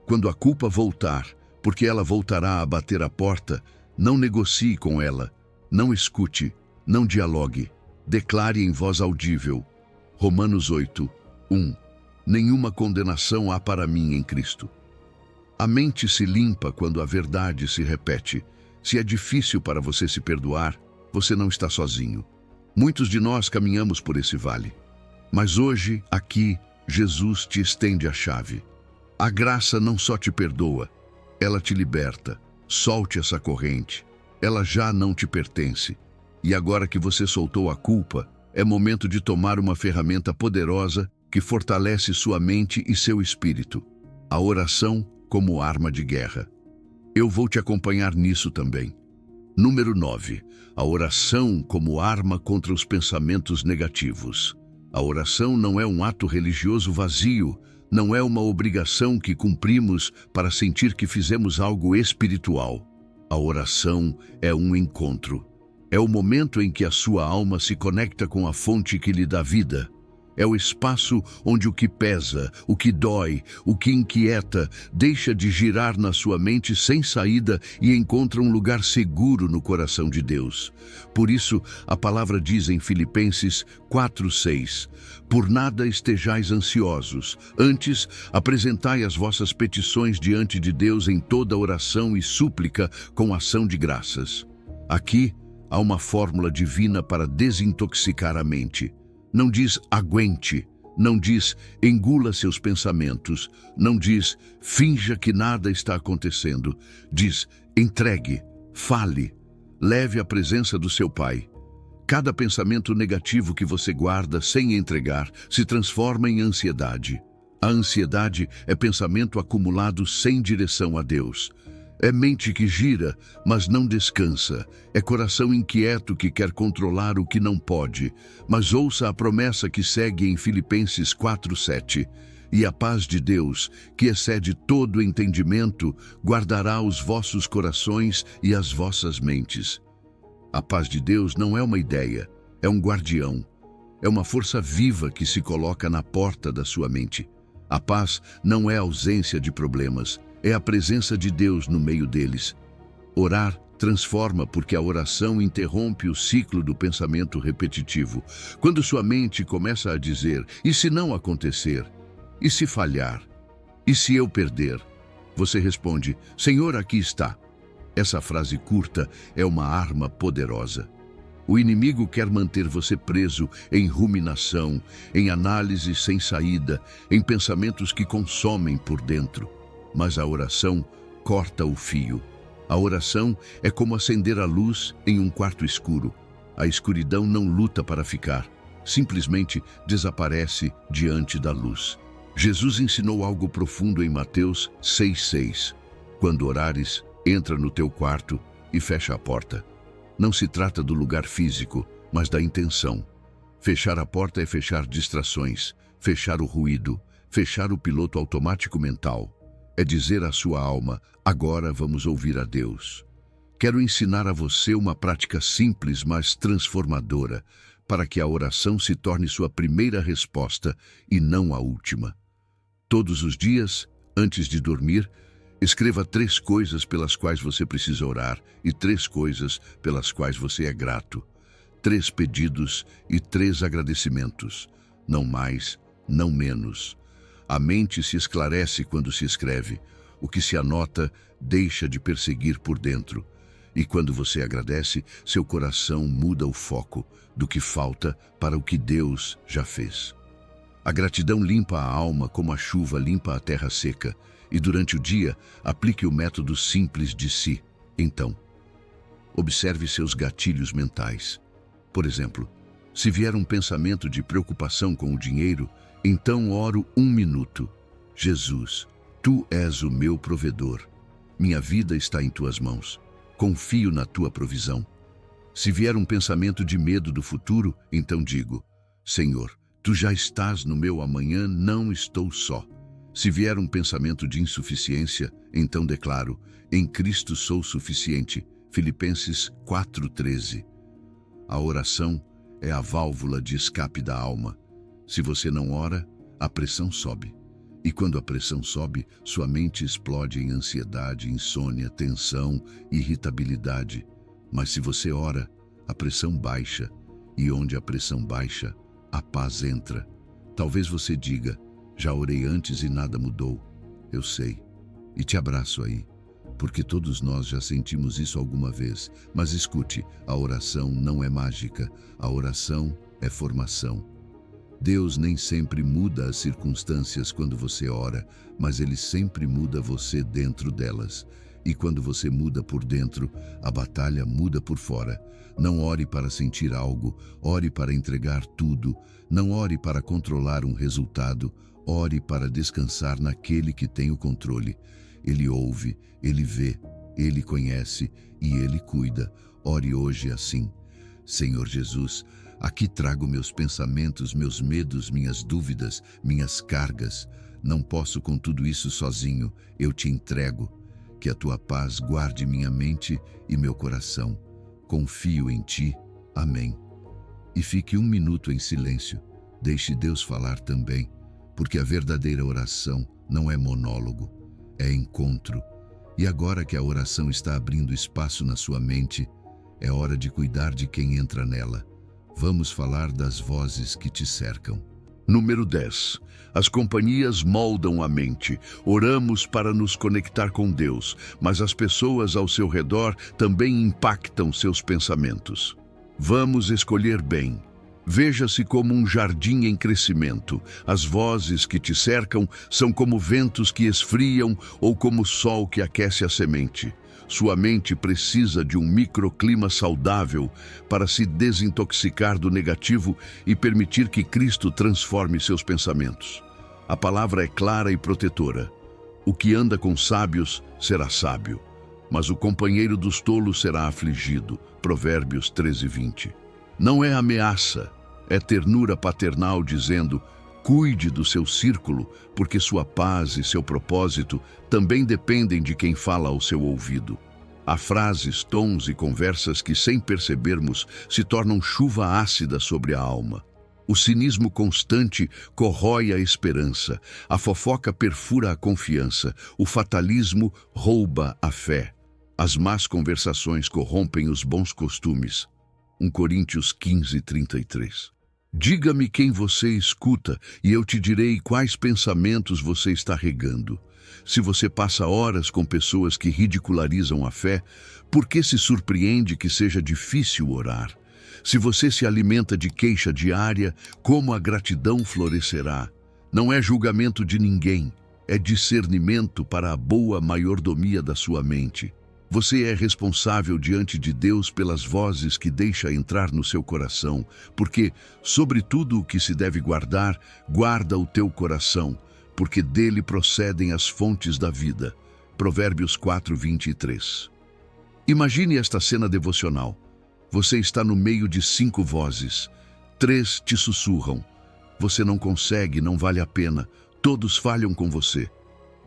Quando a culpa voltar, porque ela voltará a bater a porta, não negocie com ela. Não escute. Não dialogue. Declare em voz audível. Romanos 8, 1. Nenhuma condenação há para mim em Cristo. A mente se limpa quando a verdade se repete. Se é difícil para você se perdoar, você não está sozinho. Muitos de nós caminhamos por esse vale. Mas hoje, aqui, Jesus te estende a chave. A graça não só te perdoa, ela te liberta. Solte essa corrente. Ela já não te pertence. E agora que você soltou a culpa, é momento de tomar uma ferramenta poderosa que fortalece sua mente e seu espírito. A oração como arma de guerra. Eu vou te acompanhar nisso também. Número 9. A oração como arma contra os pensamentos negativos. A oração não é um ato religioso vazio, não é uma obrigação que cumprimos para sentir que fizemos algo espiritual. A oração é um encontro. É o momento em que a sua alma se conecta com a fonte que lhe dá vida. É o espaço onde o que pesa, o que dói, o que inquieta, deixa de girar na sua mente sem saída e encontra um lugar seguro no coração de Deus. Por isso, a palavra diz em Filipenses 4:6: Por nada estejais ansiosos, antes apresentai as vossas petições diante de Deus em toda oração e súplica com ação de graças. Aqui há uma fórmula divina para desintoxicar a mente. Não diz aguente, não diz engula seus pensamentos, não diz finja que nada está acontecendo. Diz entregue, fale, leve à presença do seu Pai. Cada pensamento negativo que você guarda sem entregar se transforma em ansiedade. A ansiedade é pensamento acumulado sem direção a Deus. É mente que gira, mas não descansa. É coração inquieto que quer controlar o que não pode. Mas ouça a promessa que segue em Filipenses 4:7. E a paz de Deus, que excede todo entendimento, guardará os vossos corações e as vossas mentes. A paz de Deus não é uma ideia, é um guardião. É uma força viva que se coloca na porta da sua mente. A paz não é ausência de problemas, é a presença de Deus no meio deles. Orar transforma porque a oração interrompe o ciclo do pensamento repetitivo. Quando sua mente começa a dizer, e se não acontecer? E se falhar? E se eu perder? Você responde, Senhor, aqui está. Essa frase curta é uma arma poderosa. O inimigo quer manter você preso em ruminação, em análise sem saída, em pensamentos que consomem por dentro. Mas a oração corta o fio. A oração é como acender a luz em um quarto escuro. A escuridão não luta para ficar, simplesmente desaparece diante da luz. Jesus ensinou algo profundo em Mateus 6:6. Quando orares, entra no teu quarto e fecha a porta. Não se trata do lugar físico, mas da intenção. Fechar a porta é fechar distrações, fechar o ruído, fechar o piloto automático mental. É dizer à sua alma, agora vamos ouvir a Deus. Quero ensinar a você uma prática simples, mas transformadora, para que a oração se torne sua primeira resposta e não a última. Todos os dias, antes de dormir, escreva 3 coisas pelas quais você precisa orar e 3 coisas pelas quais você é grato. 3 pedidos e 3 agradecimentos. Não mais, não menos. A mente se esclarece quando se escreve. O que se anota deixa de perseguir por dentro. E quando você agradece, seu coração muda o foco do que falta para o que Deus já fez. A gratidão limpa a alma como a chuva limpa a terra seca. E durante o dia, aplique o método simples de si. Então, observe seus gatilhos mentais. Por exemplo, se vier um pensamento de preocupação com o dinheiro, então oro 1 minuto. Jesus, Tu és o meu provedor. Minha vida está em Tuas mãos. Confio na Tua provisão. Se vier um pensamento de medo do futuro, então digo, Senhor, Tu já estás no meu amanhã, não estou só. Se vier um pensamento de insuficiência, então declaro, em Cristo sou suficiente. Filipenses 4:13. A oração é a válvula de escape da alma. Se você não ora, a pressão sobe. E quando a pressão sobe, sua mente explode em ansiedade, insônia, tensão, irritabilidade. Mas se você ora, a pressão baixa. E onde a pressão baixa, a paz entra. Talvez você diga, já orei antes e nada mudou. Eu sei. E te abraço aí. Porque todos nós já sentimos isso alguma vez. Mas escute, a oração não é mágica. A oração é formação. Deus nem sempre muda as circunstâncias quando você ora, mas Ele sempre muda você dentro delas. E quando você muda por dentro, a batalha muda por fora. Não ore para sentir algo, ore para entregar tudo. Não ore para controlar um resultado, ore para descansar naquele que tem o controle. Ele ouve, Ele vê, Ele conhece e Ele cuida. Ore hoje assim. Senhor Jesus, aqui trago meus pensamentos, meus medos, minhas dúvidas, minhas cargas. Não posso com tudo isso sozinho, eu te entrego. Que a tua paz guarde minha mente e meu coração. Confio em ti. Amém. E fique 1 minuto em silêncio. Deixe Deus falar também, porque a verdadeira oração não é monólogo, é encontro. E agora que a oração está abrindo espaço na sua mente, é hora de cuidar de quem entra nela. Vamos falar das vozes que te cercam. Número 10. As companhias moldam a mente. Oramos para nos conectar com Deus, mas as pessoas ao seu redor também impactam seus pensamentos. Vamos escolher bem. Veja-se como um jardim em crescimento. As vozes que te cercam são como ventos que esfriam ou como sol que aquece a semente. Sua mente precisa de um microclima saudável para se desintoxicar do negativo e permitir que Cristo transforme seus pensamentos. A palavra é clara e protetora. O que anda com sábios será sábio, mas o companheiro dos tolos será afligido. Provérbios 13:20. Não é ameaça, é ternura paternal dizendo: cuide do seu círculo, porque sua paz e seu propósito também dependem de quem fala ao seu ouvido. Há frases, tons e conversas que, sem percebermos, se tornam chuva ácida sobre a alma. O cinismo constante corrói a esperança, a fofoca perfura a confiança, o fatalismo rouba a fé. As más conversações corrompem os bons costumes. 1 Coríntios 15:33. Diga-me quem você escuta e eu te direi quais pensamentos você está regando. Se você passa horas com pessoas que ridicularizam a fé, por que se surpreende que seja difícil orar? Se você se alimenta de queixa diária, como a gratidão florescerá? Não é julgamento de ninguém, é discernimento para a boa maiordomia da sua mente. Você é responsável diante de Deus pelas vozes que deixa entrar no seu coração, porque, sobre tudo o que se deve guardar, guarda o teu coração, porque dele procedem as fontes da vida. Provérbios 4:23. Imagine esta cena devocional. Você está no meio de 5 vozes. 3 te sussurram. Você não consegue, não vale a pena. Todos falham com você.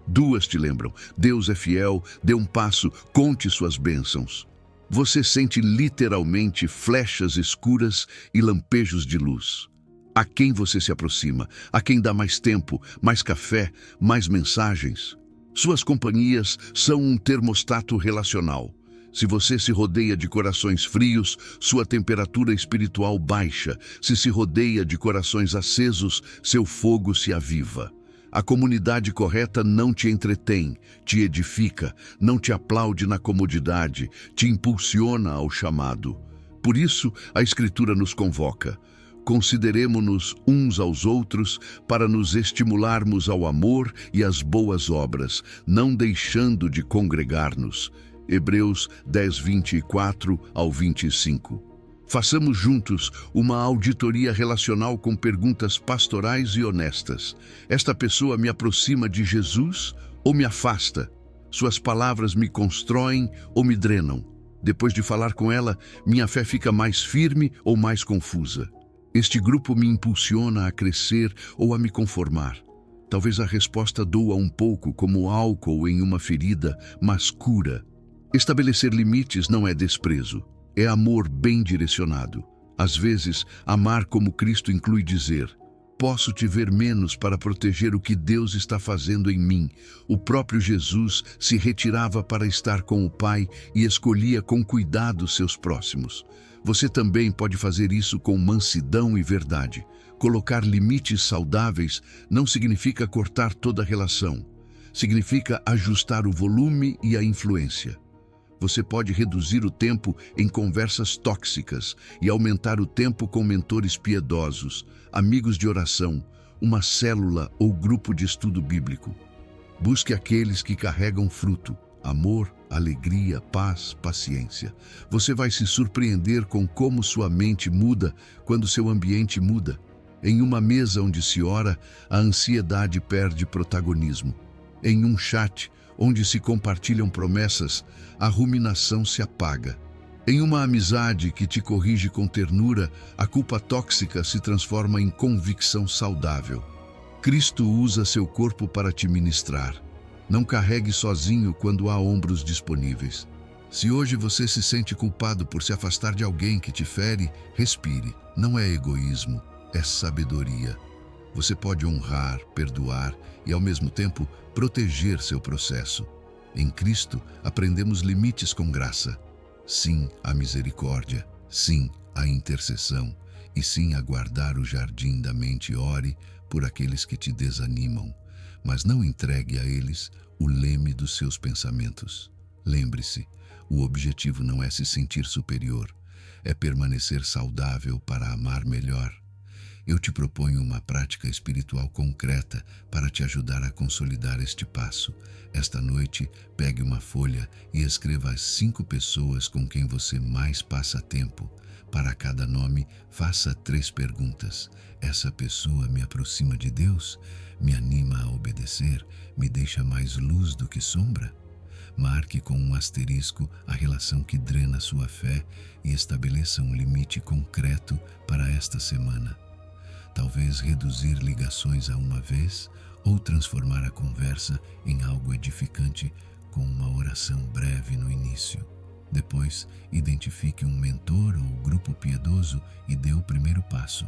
2 te lembram: Deus é fiel, dê um passo, conte suas bênçãos. Você sente literalmente flechas escuras e lampejos de luz. A quem você se aproxima? A quem dá mais tempo, mais café, mais mensagens? Suas companhias são um termostato relacional. Se você se rodeia de corações frios, sua temperatura espiritual baixa. Se rodeia de corações acesos, seu fogo se aviva. A comunidade correta não te entretém, te edifica, não te aplaude na comodidade, te impulsiona ao chamado. Por isso, a Escritura nos convoca. Consideremo-nos uns aos outros para nos estimularmos ao amor e às boas obras, não deixando de congregar-nos. Hebreus 10:24-25. Façamos juntos uma auditoria relacional com perguntas pastorais e honestas. Esta pessoa me aproxima de Jesus ou me afasta? Suas palavras me constroem ou me drenam? Depois de falar com ela, minha fé fica mais firme ou mais confusa? Este grupo me impulsiona a crescer ou a me conformar? Talvez a resposta doa um pouco como álcool em uma ferida, mas cura. Estabelecer limites não é desprezo. É amor bem direcionado. Às vezes, amar como Cristo inclui dizer: posso te ver menos para proteger o que Deus está fazendo em mim. O próprio Jesus se retirava para estar com o Pai e escolhia com cuidado seus próximos. Você também pode fazer isso com mansidão e verdade. Colocar limites saudáveis não significa cortar toda a relação. Significa ajustar o volume e a influência. Você pode reduzir o tempo em conversas tóxicas e aumentar o tempo com mentores piedosos, amigos de oração, uma célula ou grupo de estudo bíblico. Busque aqueles que carregam fruto: amor, alegria, paz, paciência. Você vai se surpreender com como sua mente muda quando seu ambiente muda. Em uma mesa onde se ora, a ansiedade perde protagonismo. Em um chat onde se compartilham promessas, a ruminação se apaga. Em uma amizade que te corrige com ternura, a culpa tóxica se transforma em convicção saudável. Cristo usa seu corpo para te ministrar. Não carregue sozinho quando há ombros disponíveis. Se hoje você se sente culpado por se afastar de alguém que te fere, respire. Não é egoísmo, é sabedoria. Você pode honrar, perdoar e, ao mesmo tempo, proteger seu processo. Em Cristo, aprendemos limites com graça. Sim à misericórdia, sim à intercessão e sim a guardar o jardim da mente. Ore por aqueles que te desanimam, mas não entregue a eles o leme dos seus pensamentos. Lembre-se, o objetivo não é se sentir superior, é permanecer saudável para amar melhor. Eu te proponho uma prática espiritual concreta para te ajudar a consolidar este passo. Esta noite, pegue uma folha e escreva as 5 pessoas com quem você mais passa tempo. Para cada nome, faça 3 perguntas. Essa pessoa me aproxima de Deus? Me anima a obedecer? Me deixa mais luz do que sombra? Marque com um asterisco a relação que drena sua fé e estabeleça um limite concreto para esta semana. Talvez reduzir ligações a uma vez ou transformar a conversa em algo edificante com uma oração breve no início. Depois, identifique um mentor ou grupo piedoso e dê o primeiro passo.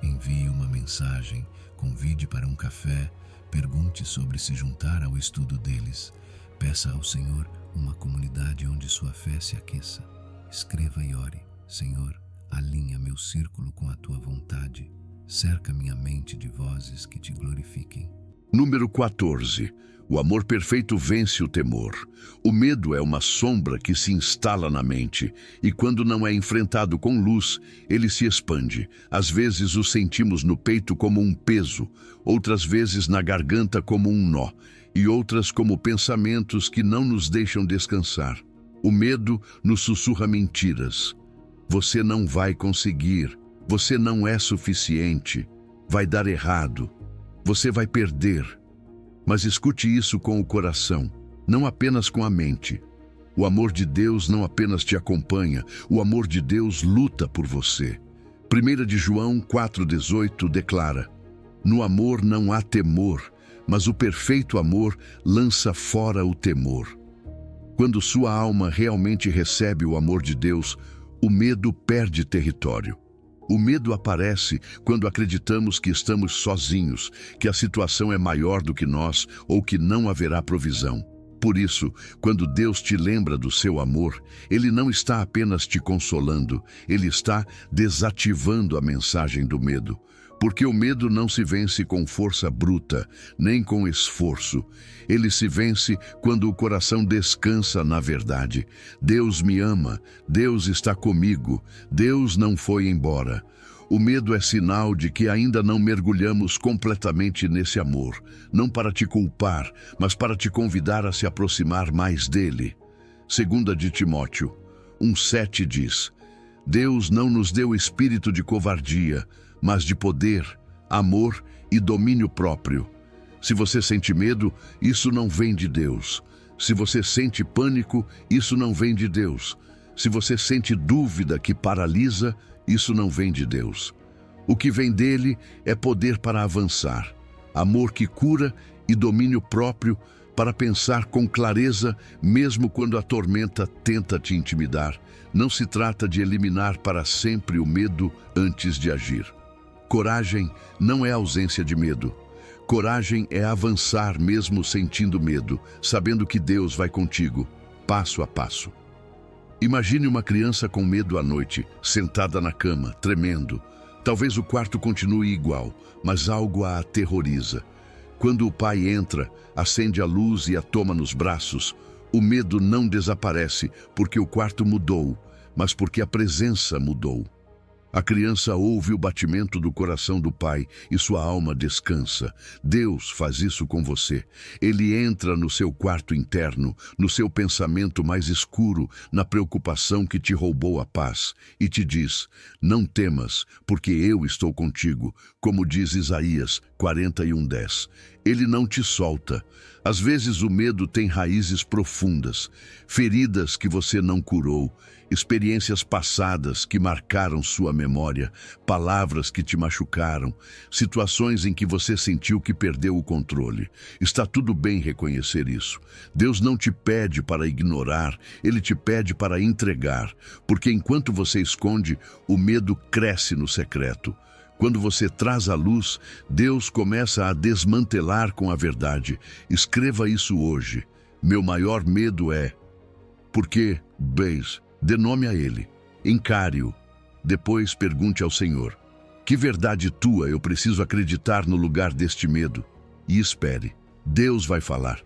Envie uma mensagem, convide para um café, pergunte sobre se juntar ao estudo deles. Peça ao Senhor uma comunidade onde sua fé se aqueça. Escreva e ore: Senhor, alinha meu círculo com a tua vontade. Cerca minha mente de vozes que te glorifiquem. Número 14. O amor perfeito vence o temor. O medo é uma sombra que se instala na mente, e quando não é enfrentado com luz, ele se expande. Às vezes o sentimos no peito como um peso, outras vezes na garganta como um nó, e outras como pensamentos que não nos deixam descansar. O medo nos sussurra mentiras. Você não vai conseguir. Você não é suficiente. Vai dar errado. Você vai perder. Mas escute isso com o coração, não apenas com a mente. O amor de Deus não apenas te acompanha, o amor de Deus luta por você. 1 de João 4,18 declara: no amor não há temor, mas o perfeito amor lança fora o temor. Quando sua alma realmente recebe o amor de Deus, o medo perde território. O medo aparece quando acreditamos que estamos sozinhos, que a situação é maior do que nós ou que não haverá provisão. Por isso, quando Deus te lembra do seu amor, Ele não está apenas te consolando, Ele está desativando a mensagem do medo. Porque o medo não se vence com força bruta, nem com esforço. Ele se vence quando o coração descansa na verdade. Deus me ama, Deus está comigo, Deus não foi embora. O medo é sinal de que ainda não mergulhamos completamente nesse amor, não para te culpar, mas para te convidar a se aproximar mais dele. 2 de Timóteo 1,7 diz: Deus não nos deu espírito de covardia, mas de poder, amor e domínio próprio. Se você sente medo, isso não vem de Deus. Se você sente pânico, isso não vem de Deus. Se você sente dúvida que paralisa, isso não vem de Deus. O que vem dele é poder para avançar, amor que cura e domínio próprio para pensar com clareza, mesmo quando a tormenta tenta te intimidar. Não se trata de eliminar para sempre o medo antes de agir. Coragem não é ausência de medo. Coragem é avançar mesmo sentindo medo, sabendo que Deus vai contigo, passo a passo. Imagine uma criança com medo à noite, sentada na cama, tremendo. Talvez o quarto continue igual, mas algo a aterroriza. Quando o pai entra, acende a luz e a toma nos braços, o medo não desaparece porque o quarto mudou, mas porque a presença mudou. A criança ouve o batimento do coração do pai e sua alma descansa. Deus faz isso com você. Ele entra no seu quarto interno, no seu pensamento mais escuro, na preocupação que te roubou a paz, e te diz: não temas, porque eu estou contigo, como diz Isaías 41:10. Ele não te solta. Às vezes o medo tem raízes profundas, feridas que você não curou, experiências passadas que marcaram sua memória, palavras que te machucaram, situações em que você sentiu que perdeu o controle. Está tudo bem reconhecer isso. Deus não te pede para ignorar, Ele te pede para entregar, porque enquanto você esconde, o medo cresce no secreto. Quando você traz à luz, Deus começa a desmantelar com a verdade. Escreva isso hoje. Meu maior medo é... Porque, dê nome a ele. Encare-o. Depois pergunte ao Senhor: que verdade tua eu preciso acreditar no lugar deste medo? E espere. Deus vai falar.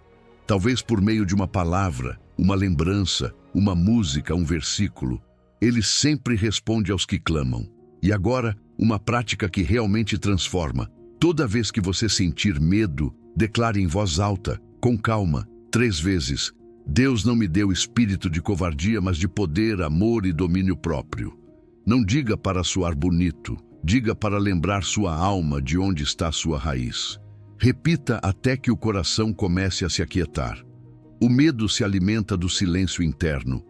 Talvez por meio de uma palavra, uma lembrança, uma música, um versículo. Ele sempre responde aos que clamam. E agora, uma prática que realmente transforma. Toda vez que você sentir medo, declare em voz alta, com calma, 3 vezes: Deus não me deu espírito de covardia, mas de poder, amor e domínio próprio. Não diga para soar bonito, diga para lembrar sua alma de onde está sua raiz. Repita até que o coração comece a se aquietar. O medo se alimenta do silêncio interno.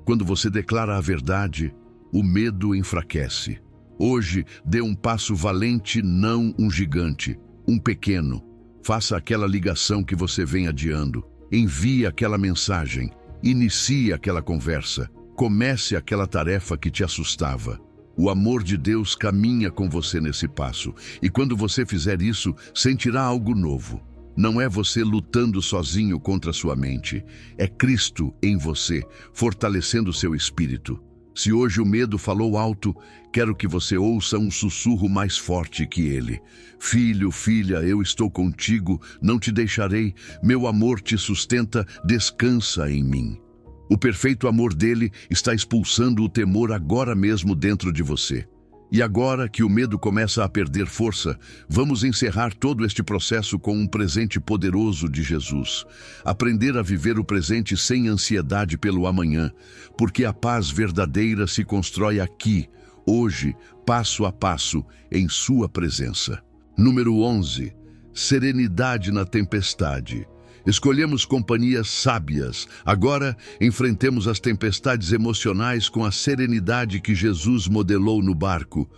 Quando você declara a verdade, o medo enfraquece. Hoje, dê um passo valente, não um gigante, um pequeno. Faça aquela ligação que você vem adiando. Envie aquela mensagem. Inicie aquela conversa. Comece aquela tarefa que te assustava. O amor de Deus caminha com você nesse passo. E quando você fizer isso, sentirá algo novo. Não é você lutando sozinho contra sua mente. É Cristo em você, fortalecendo seu espírito. Se hoje o medo falou alto, quero que você ouça um sussurro mais forte que ele. Filho, filha, eu estou contigo, não te deixarei. Meu amor te sustenta, descansa em mim. O perfeito amor dele está expulsando o temor agora mesmo dentro de você. E agora que o medo começa a perder força, vamos encerrar todo este processo com um presente poderoso de Jesus. Aprender a viver o presente sem ansiedade pelo amanhã, porque a paz verdadeira se constrói aqui, hoje, passo a passo, em sua presença. Número 11. Serenidade na tempestade. Escolhemos companhias sábias. Agora, enfrentemos as tempestades emocionais com a serenidade que Jesus modelou no barco.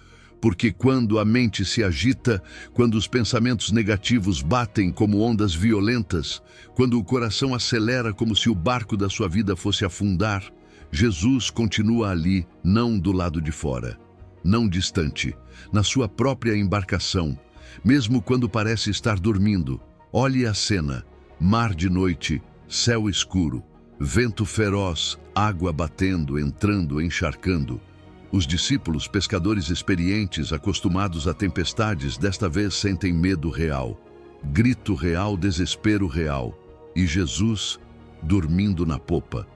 Porque quando a mente se agita, quando os pensamentos negativos batem como ondas violentas, quando o coração acelera como se o barco da sua vida fosse afundar, Jesus continua ali, não do lado de fora, não distante, na sua própria embarcação. Mesmo quando parece estar dormindo, olhe a cena. Mar de noite, céu escuro, vento feroz, água batendo, entrando, encharcando. Os discípulos, pescadores experientes, acostumados a tempestades, desta vez sentem medo real, grito real, desespero real. E Jesus, dormindo na popa.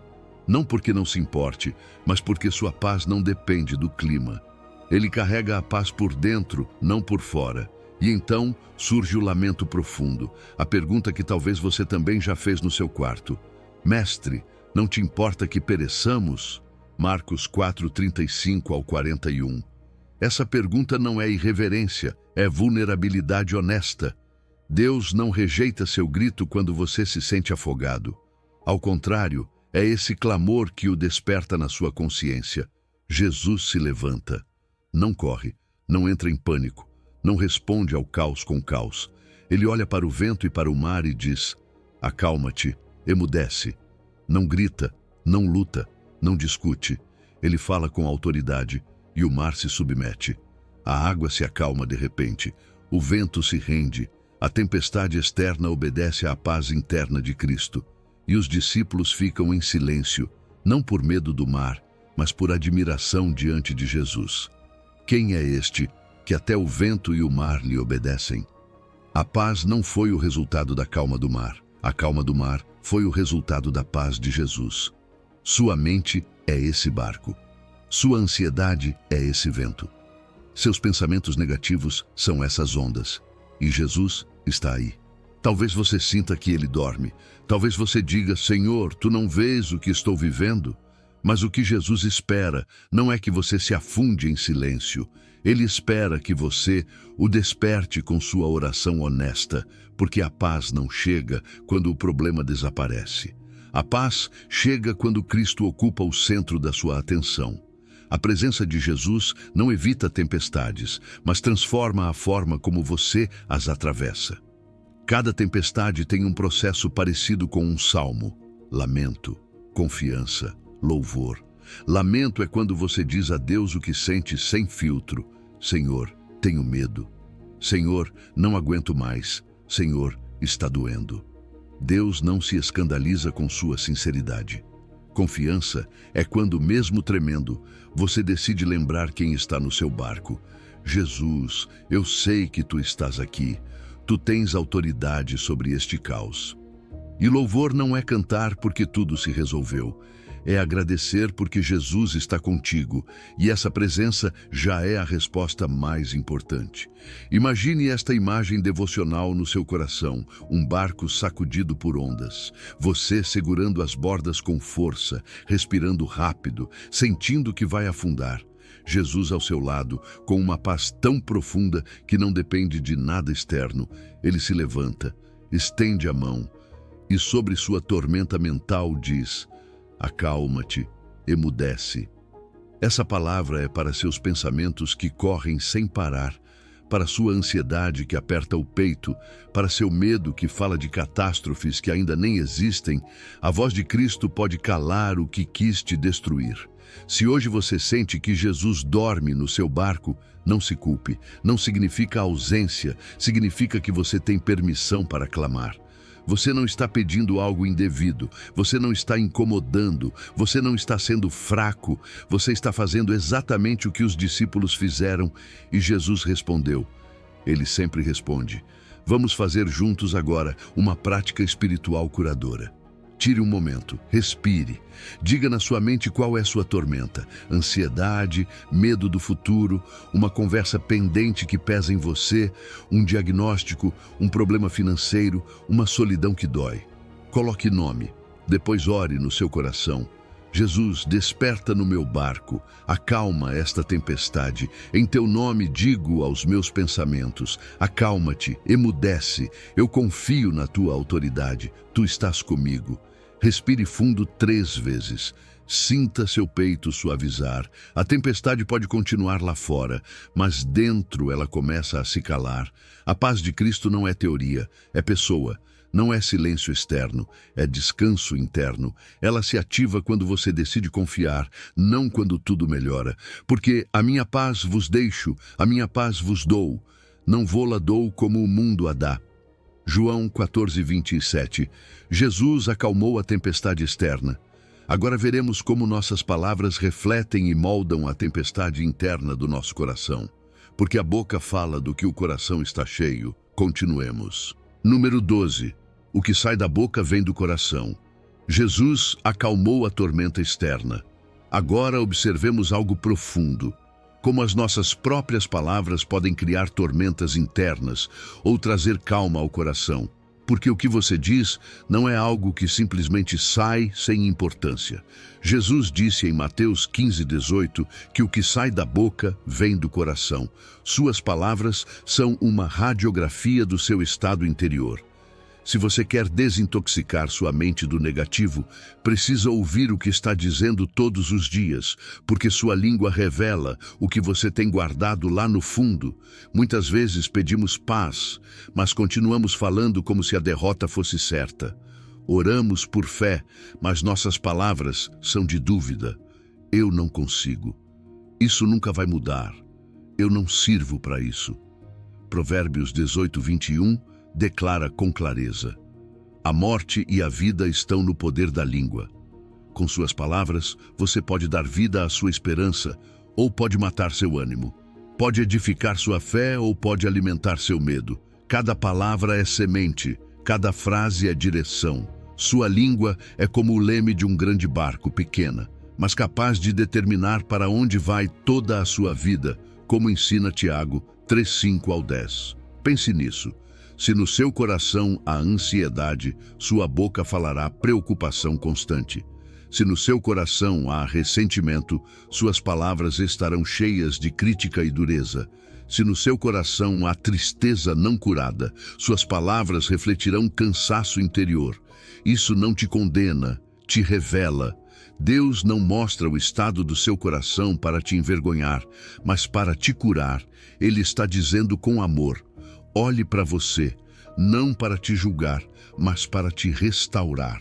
Não porque não se importe, mas porque sua paz não depende do clima. Ele carrega a paz por dentro, não por fora. E então surge o lamento profundo, a pergunta que talvez você também já fez no seu quarto. Mestre, não te importa que pereçamos? Marcos 4:35 ao 41. Essa pergunta não é irreverência, é vulnerabilidade honesta. Deus não rejeita seu grito quando você se sente afogado. Ao contrário, é esse clamor que o desperta na sua consciência. Jesus se levanta. Não corre, não entra em pânico. Não responde ao caos com caos. Ele olha para o vento e para o mar e diz: acalma-te, emudece. Não grita, não luta, não discute. Ele fala com autoridade e o mar se submete. A água se acalma de repente, o vento se rende, a tempestade externa obedece à paz interna de Cristo. E os discípulos ficam em silêncio, não por medo do mar, mas por admiração diante de Jesus. Quem é este que até o vento e o mar lhe obedecem? A paz não foi o resultado da calma do mar. A calma do mar foi o resultado da paz de Jesus. Sua mente é esse barco. Sua ansiedade é esse vento. Seus pensamentos negativos são essas ondas. E Jesus está aí. Talvez você sinta que ele dorme. Talvez você diga: Senhor, tu não vês o que estou vivendo? Mas o que Jesus espera não é que você se afunde em silêncio. Ele espera que você o desperte com sua oração honesta, porque a paz não chega quando o problema desaparece. A paz chega quando Cristo ocupa o centro da sua atenção. A presença de Jesus não evita tempestades, mas transforma a forma como você as atravessa. Cada tempestade tem um processo parecido com um salmo: lamento, confiança, louvor. Lamento é quando você diz a Deus o que sente sem filtro: Senhor, Tenho medo. Senhor, não aguento mais. Senhor, está doendo. Deus não se escandaliza com sua sinceridade. Confiança é quando, mesmo tremendo, você decide lembrar quem está no seu barco. Jesus, eu sei que tu estás aqui. Tu tens autoridade sobre este caos. E louvor não é cantar porque tudo se resolveu. É agradecer porque Jesus está contigo, e essa presença já é a resposta mais importante. Imagine esta imagem devocional no seu coração, um barco sacudido por ondas, você segurando as bordas com força, respirando rápido, sentindo que vai afundar. Jesus ao seu lado, com uma paz tão profunda que não depende de nada externo. Ele se levanta, estende a mão e sobre sua tormenta mental diz: acalma-te, emudece. Essa palavra é para seus pensamentos que correm sem parar, para sua ansiedade que aperta o peito, para seu medo que fala de catástrofes que ainda nem existem. A voz de Cristo pode calar o que quis te destruir. Se hoje você sente que Jesus dorme no seu barco, não se culpe. Não significa ausência, significa que você tem permissão para clamar. Você não está pedindo algo indevido, você não está incomodando, você não está sendo fraco, você está fazendo exatamente o que os discípulos fizeram e Jesus respondeu. Ele sempre responde. Vamos fazer juntos agora uma prática espiritual curadora. Tire um momento, respire. Diga na sua mente qual é sua tormenta. Ansiedade, medo do futuro, uma conversa pendente que pesa em você, um diagnóstico, um problema financeiro, uma solidão que dói. Coloque nome, depois ore no seu coração. Jesus, desperta no meu barco, acalma esta tempestade. Em teu nome digo aos meus pensamentos, acalma-te, emudece, eu confio na tua autoridade, tu estás comigo. Respire fundo 3 vezes. Sinta seu peito suavizar. A tempestade pode continuar lá fora, mas dentro ela começa a se calar. A paz de Cristo não é teoria, é pessoa. Não é silêncio externo, é descanso interno. Ela se ativa quando você decide confiar, não quando tudo melhora. Porque a minha paz vos deixo, a minha paz vos dou. Não vô-la dou como o mundo a dá. João 14:27. Jesus acalmou a tempestade externa. Agora veremos como nossas palavras refletem e moldam a tempestade interna do nosso coração. Porque a boca fala do que o coração está cheio. Continuemos. Número 12. O que sai da boca vem do coração. Jesus acalmou a tormenta externa. Agora observemos algo profundo. Como as nossas próprias palavras podem criar tormentas internas ou trazer calma ao coração. Porque o que você diz não é algo que simplesmente sai sem importância. Jesus disse em Mateus 15:18 que o que sai da boca vem do coração. Suas palavras são uma radiografia do seu estado interior. Se você quer desintoxicar sua mente do negativo, precisa ouvir o que está dizendo todos os dias, porque sua língua revela o que você tem guardado lá no fundo. Muitas vezes pedimos paz, mas continuamos falando como se a derrota fosse certa. Oramos por fé, mas nossas palavras são de dúvida. Eu não consigo. Isso nunca vai mudar. Eu não sirvo para isso. Provérbios 18:21 declara com clareza: a morte e a vida estão no poder da língua. Com suas palavras, você pode dar vida à sua esperança ou pode matar seu ânimo. Pode edificar sua fé ou pode alimentar seu medo. Cada palavra é semente, cada frase é direção. Sua língua é como o leme de um grande barco, pequena, mas capaz de determinar para onde vai toda a sua vida, como ensina Tiago 3:5-10. Pense nisso. Se no seu coração há ansiedade, sua boca falará preocupação constante. Se no seu coração há ressentimento, suas palavras estarão cheias de crítica e dureza. Se no seu coração há tristeza não curada, suas palavras refletirão cansaço interior. Isso não te condena, te revela. Deus não mostra o estado do seu coração para te envergonhar, mas para te curar. Ele está dizendo com amor: olhe para você, não para te julgar, mas para te restaurar.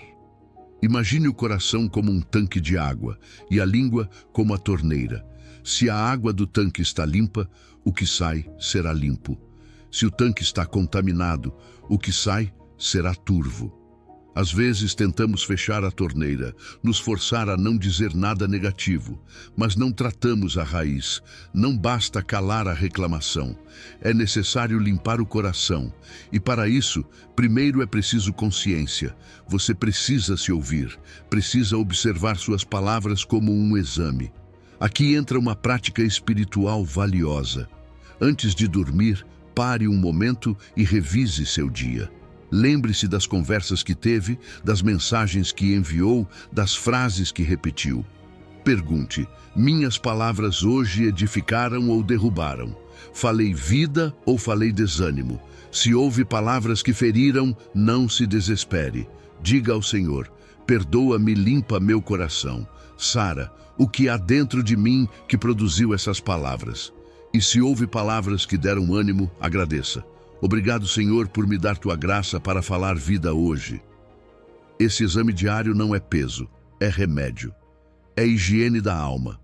Imagine o coração como um tanque de água e a língua como a torneira. Se a água do tanque está limpa, o que sai será limpo. Se o tanque está contaminado, o que sai será turvo. Às vezes tentamos fechar a torneira, nos forçar a não dizer nada negativo, mas não tratamos a raiz. Não basta calar a reclamação. É necessário limpar o coração. E para isso, primeiro é preciso consciência. Você precisa se ouvir, precisa observar suas palavras como um exame. Aqui entra uma prática espiritual valiosa. Antes de dormir, pare um momento e revise seu dia. Lembre-se das conversas que teve, das mensagens que enviou, das frases que repetiu. Pergunte: minhas palavras hoje edificaram ou derrubaram? Falei vida ou falei desânimo? Se houve palavras que feriram, não se desespere. Diga ao Senhor: perdoa-me, limpa meu coração. Sara, o que há dentro de mim que produziu essas palavras? E se houve palavras que deram ânimo, agradeça. Obrigado, Senhor, por me dar tua graça para falar vida hoje. Esse exame diário não é peso, é remédio. É higiene da alma.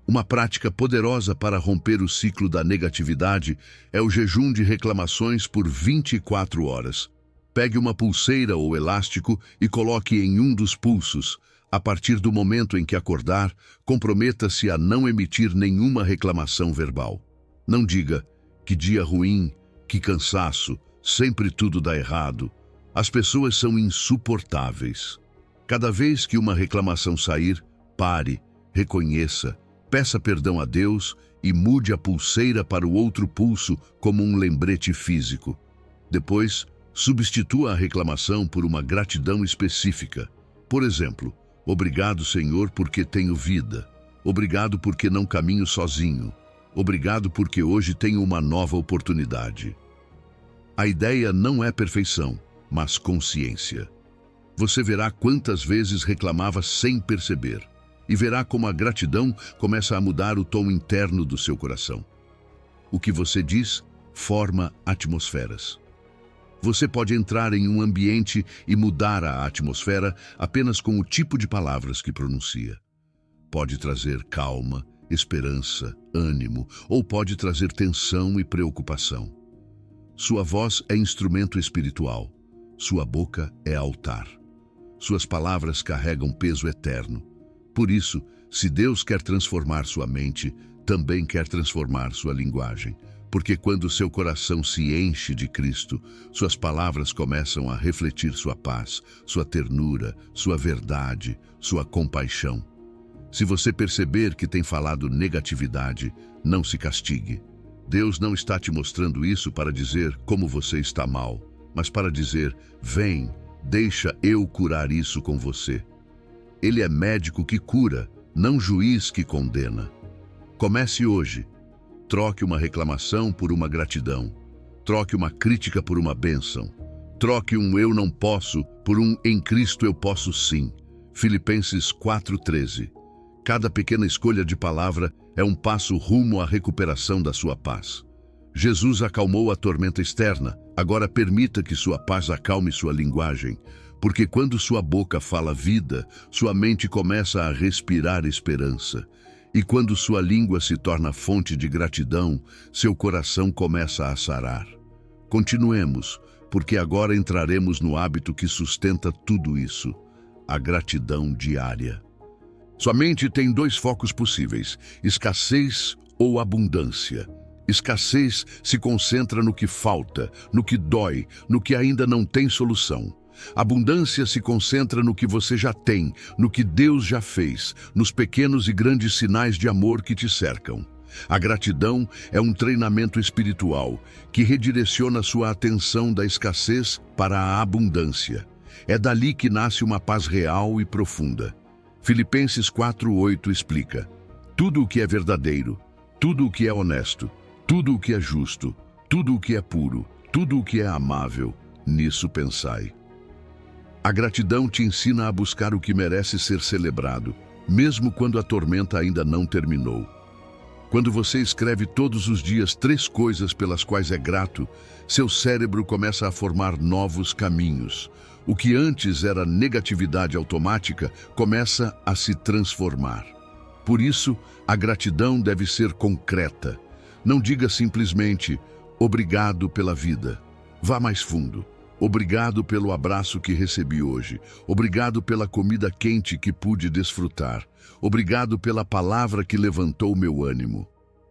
Uma prática poderosa para romper o ciclo da negatividade é o jejum de reclamações por 24 horas. Pegue uma pulseira ou elástico e coloque em um dos pulsos. A partir do momento em que acordar, comprometa-se a não emitir nenhuma reclamação verbal. Não diga: que dia ruim, que cansaço, sempre tudo dá errado. As pessoas são insuportáveis. Cada vez que uma reclamação sair, pare, reconheça, peça perdão a Deus e mude a pulseira para o outro pulso como um lembrete físico. Depois, substitua a reclamação por uma gratidão específica. Por exemplo: obrigado, Senhor, porque tenho vida. Obrigado porque não caminho sozinho. Obrigado porque hoje tenho uma nova oportunidade. A ideia não é perfeição, mas consciência. Você verá quantas vezes reclamava sem perceber, e verá como a gratidão começa a mudar o tom interno do seu coração. O que você diz forma atmosferas. Você pode entrar em um ambiente e mudar a atmosfera apenas com o tipo de palavras que pronuncia. Pode trazer calma, esperança, ânimo, ou pode trazer tensão e preocupação. Sua voz é instrumento espiritual. Sua boca é altar. Suas palavras carregam peso eterno. Por isso, se Deus quer transformar sua mente, também quer transformar sua linguagem. Porque quando seu coração se enche de Cristo, suas palavras começam a refletir sua paz, sua ternura, sua verdade, sua compaixão. Se você perceber que tem falado negatividade, não se castigue. Deus não está te mostrando isso para dizer como você está mal, mas para dizer: vem, deixa eu curar isso com você. Ele é médico que cura, não juiz que condena. Comece hoje. Troque uma reclamação por uma gratidão. Troque uma crítica por uma bênção. Troque um eu não posso por um em Cristo eu posso sim. Filipenses 4:13. Cada pequena escolha de palavra é um passo rumo à recuperação da sua paz. Jesus acalmou a tormenta externa, agora permita que sua paz acalme sua linguagem, porque quando sua boca fala vida, sua mente começa a respirar esperança. E quando sua língua se torna fonte de gratidão, seu coração começa a sarar. Continuemos, porque agora entraremos no hábito que sustenta tudo isso: a gratidão diária. Sua mente tem dois focos possíveis: escassez ou abundância. Escassez se concentra no que falta, no que dói, no que ainda não tem solução. Abundância se concentra no que você já tem, no que Deus já fez, nos pequenos e grandes sinais de amor que te cercam. A gratidão é um treinamento espiritual que redireciona sua atenção da escassez para a abundância. É dali que nasce uma paz real e profunda. Filipenses 4:8 explica: tudo o que é verdadeiro, tudo o que é honesto, tudo o que é justo, tudo o que é puro, tudo o que é amável, nisso pensai. A gratidão te ensina a buscar o que merece ser celebrado, mesmo quando a tormenta ainda não terminou. Quando você escreve todos os dias 3 coisas pelas quais é grato, seu cérebro começa a formar novos caminhos. O que antes era negatividade automática começa a se transformar. Por isso, a gratidão deve ser concreta. Não diga simplesmente, obrigado pela vida. Vá mais fundo. Obrigado pelo abraço que recebi hoje. Obrigado pela comida quente que pude desfrutar. Obrigado pela palavra que levantou meu ânimo.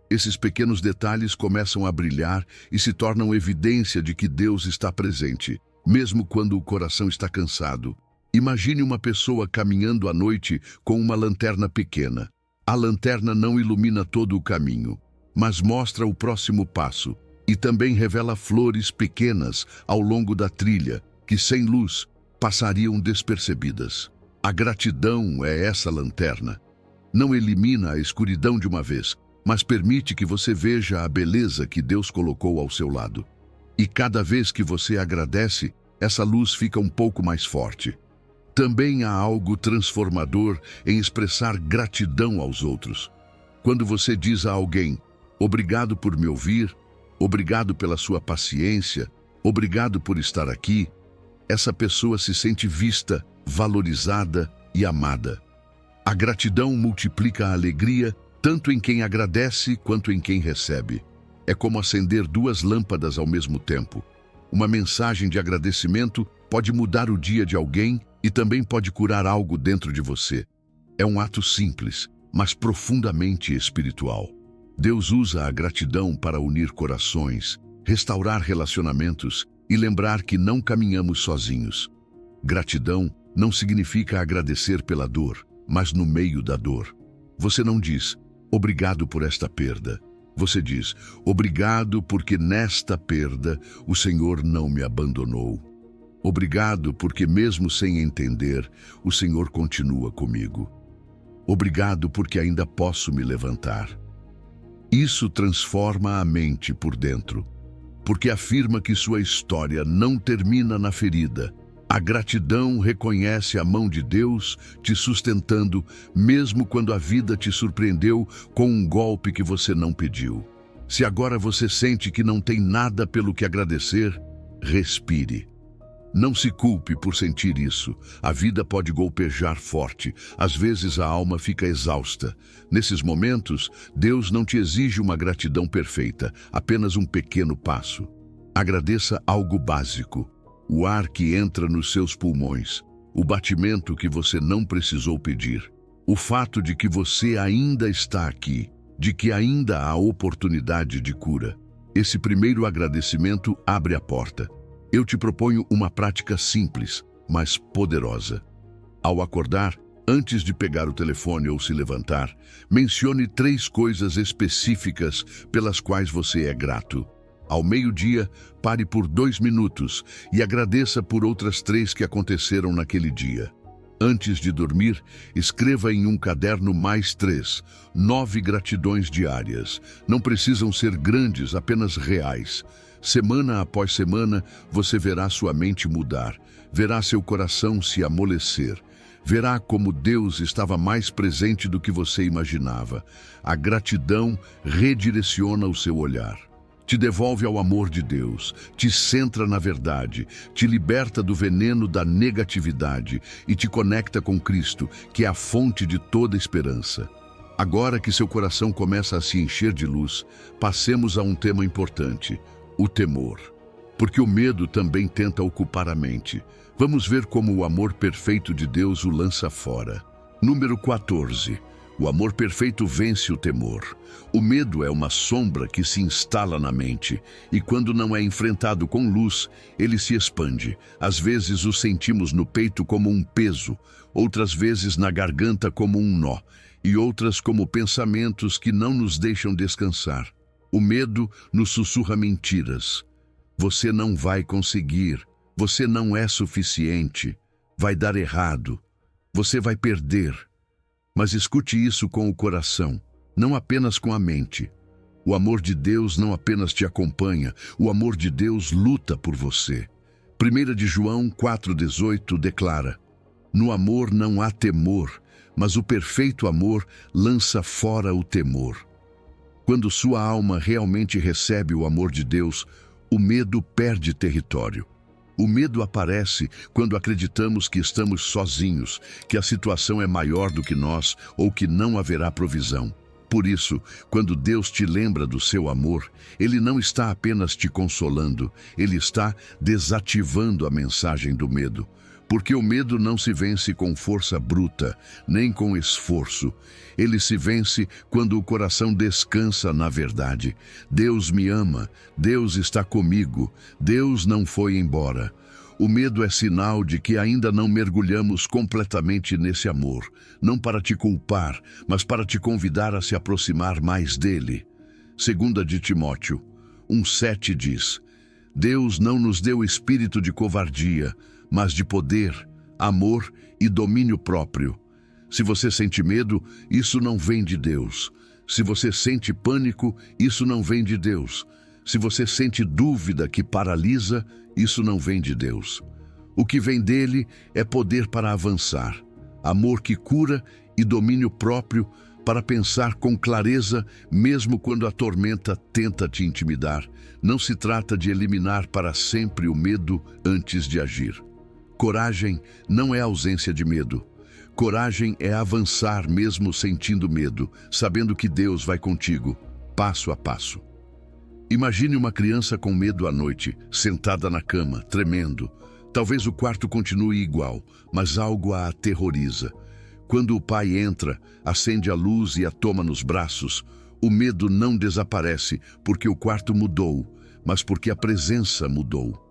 Esses pequenos detalhes começam a brilhar e se tornam evidência de que Deus está presente, mesmo quando o coração está cansado. Imagine uma pessoa caminhando à noite com uma lanterna pequena. A lanterna não ilumina todo o caminho, mas mostra o próximo passo e também revela flores pequenas ao longo da trilha que, sem luz, passariam despercebidas. A gratidão é essa lanterna. Não elimina a escuridão de uma vez, mas permite que você veja a beleza que Deus colocou ao seu lado. E cada vez que você agradece, essa luz fica um pouco mais forte. Também há algo transformador em expressar gratidão aos outros. Quando você diz a alguém, obrigado por me ouvir, obrigado pela sua paciência, obrigado por estar aqui, essa pessoa se sente vista, valorizada e amada. A gratidão multiplica a alegria tanto em quem agradece quanto em quem recebe. É como acender duas lâmpadas ao mesmo tempo. Uma mensagem de agradecimento pode mudar o dia de alguém e também pode curar algo dentro de você. É um ato simples, mas profundamente espiritual. Deus usa a gratidão para unir corações, restaurar relacionamentos e lembrar que não caminhamos sozinhos. Gratidão não significa agradecer pela dor, mas no meio da dor. Você não diz, obrigado por esta perda. Você diz, obrigado porque nesta perda o Senhor não me abandonou. Obrigado porque mesmo sem entender, o Senhor continua comigo. Obrigado porque ainda posso me levantar. Isso transforma a mente por dentro, porque afirma que sua história não termina na ferida. A gratidão reconhece a mão de Deus te sustentando, mesmo quando a vida te surpreendeu com um golpe que você não pediu. Se agora você sente que não tem nada pelo que agradecer, respire. Não se culpe por sentir isso. A vida pode golpejar forte. Às vezes a alma fica exausta. Nesses momentos, Deus não te exige uma gratidão perfeita, apenas um pequeno passo. Agradeça algo básico. O ar que entra nos seus pulmões. O batimento que você não precisou pedir. O fato de que você ainda está aqui. De que ainda há oportunidade de cura. Esse primeiro agradecimento abre a porta. Eu te proponho uma prática simples, mas poderosa. Ao acordar, antes de pegar o telefone ou se levantar, mencione 3 coisas específicas pelas quais você é grato. Ao meio-dia, pare por 2 minutos e agradeça por outras 3 que aconteceram naquele dia. Antes de dormir, escreva em um caderno mais 3, 9 gratidões diárias. Não precisam ser grandes, apenas reais. Semana após semana, você verá sua mente mudar, verá seu coração se amolecer, verá como Deus estava mais presente do que você imaginava. A gratidão redireciona o seu olhar. Te devolve ao amor de Deus, te centra na verdade, te liberta do veneno da negatividade e te conecta com Cristo, que é a fonte de toda esperança. Agora que seu coração começa a se encher de luz, passemos a um tema importante. O temor, porque o medo também tenta ocupar a mente. Vamos ver como o amor perfeito de Deus o lança fora. Número 14. O amor perfeito vence o temor. O medo é uma sombra que se instala na mente, e quando não é enfrentado com luz, ele se expande. Às vezes o sentimos no peito como um peso, outras vezes na garganta como um nó, e outras como pensamentos que não nos deixam descansar. O medo nos sussurra mentiras. Você não vai conseguir. Você não é suficiente. Vai dar errado. Você vai perder. Mas escute isso com o coração, não apenas com a mente. O amor de Deus não apenas te acompanha, o amor de Deus luta por você. 1 de João 4,18 declara: no amor não há temor, mas o perfeito amor lança fora o temor. Quando sua alma realmente recebe o amor de Deus, o medo perde território. O medo aparece quando acreditamos que estamos sozinhos, que a situação é maior do que nós ou que não haverá provisão. Por isso, quando Deus te lembra do seu amor, Ele não está apenas te consolando, Ele está desativando a mensagem do medo. Porque o medo não se vence com força bruta, nem com esforço. Ele se vence quando o coração descansa na verdade. Deus me ama, Deus está comigo, Deus não foi embora. O medo é sinal de que ainda não mergulhamos completamente nesse amor, não para te culpar, mas para te convidar a se aproximar mais dele. 2 de Timóteo 1,7 diz: Deus não nos deu espírito de covardia, mas de poder, amor e domínio próprio. Se você sente medo, isso não vem de Deus. Se você sente pânico, isso não vem de Deus. Se você sente dúvida que paralisa, isso não vem de Deus. O que vem dele é poder para avançar, amor que cura e domínio próprio para pensar com clareza, mesmo quando a tormenta tenta te intimidar. Não se trata de eliminar para sempre o medo antes de agir. Coragem não é ausência de medo. Coragem é avançar mesmo sentindo medo, sabendo que Deus vai contigo, passo a passo. Imagine uma criança com medo à noite, sentada na cama, tremendo. Talvez o quarto continue igual, mas algo a aterroriza. Quando o pai entra, acende a luz e a toma nos braços, o medo não desaparece porque o quarto mudou, mas porque a presença mudou.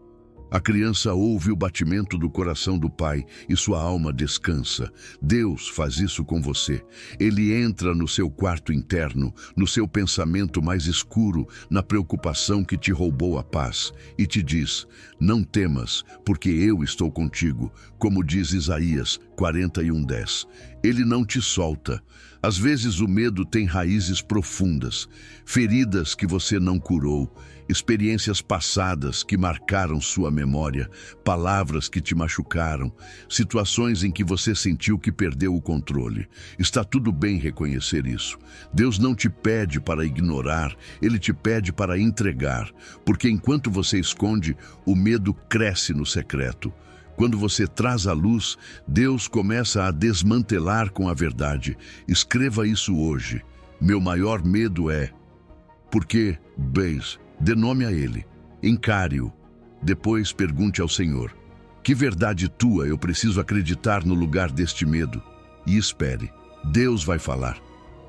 A criança ouve o batimento do coração do pai e sua alma descansa. Deus faz isso com você. Ele entra no seu quarto interno, no seu pensamento mais escuro, na preocupação que te roubou a paz, e te diz: não temas, porque eu estou contigo, como diz Isaías 41:10. Ele não te solta. Às vezes o medo tem raízes profundas, feridas que você não curou, experiências passadas que marcaram sua memória, palavras que te machucaram, situações em que você sentiu que perdeu o controle. Está tudo bem reconhecer isso. Deus não te pede para ignorar, Ele te pede para entregar, porque enquanto você esconde, o medo cresce no secreto. Quando você traz à luz, Deus começa a desmantelar com a verdade. Escreva isso hoje. Meu maior medo é... Porque, dê nome a ele. Encare-o. Depois pergunte ao Senhor: que verdade tua eu preciso acreditar no lugar deste medo? E espere. Deus vai falar.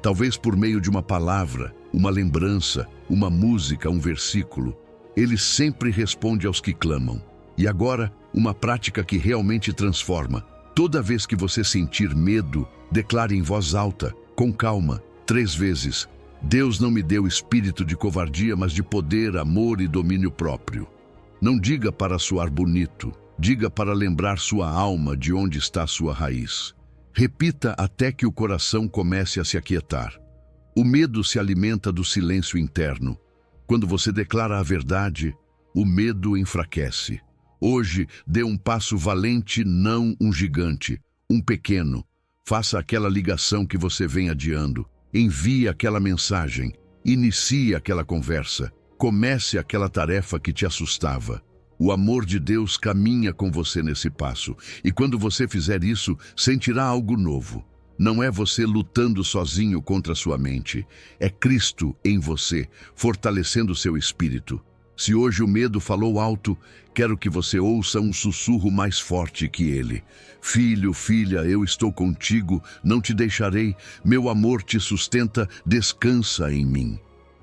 Talvez por meio de uma palavra, uma lembrança, uma música, um versículo. Ele sempre responde aos que clamam. E agora, uma prática que realmente transforma. Toda vez que você sentir medo, declare em voz alta, com calma, 3 vezes: Deus não me deu espírito de covardia, mas de poder, amor e domínio próprio. Não diga para soar bonito, diga para lembrar sua alma de onde está sua raiz. Repita até que o coração comece a se aquietar. O medo se alimenta do silêncio interno. Quando você declara a verdade, o medo enfraquece. Hoje, dê um passo valente, não um gigante, um pequeno. Faça aquela ligação que você vem adiando. Envie aquela mensagem. Inicie aquela conversa. Comece aquela tarefa que te assustava. O amor de Deus caminha com você nesse passo. E quando você fizer isso, sentirá algo novo. Não é você lutando sozinho contra sua mente. É Cristo em você, fortalecendo seu espírito. Se hoje o medo falou alto, quero que você ouça um sussurro mais forte que ele. Filho, filha, eu estou contigo, não te deixarei, meu amor te sustenta, descansa em mim.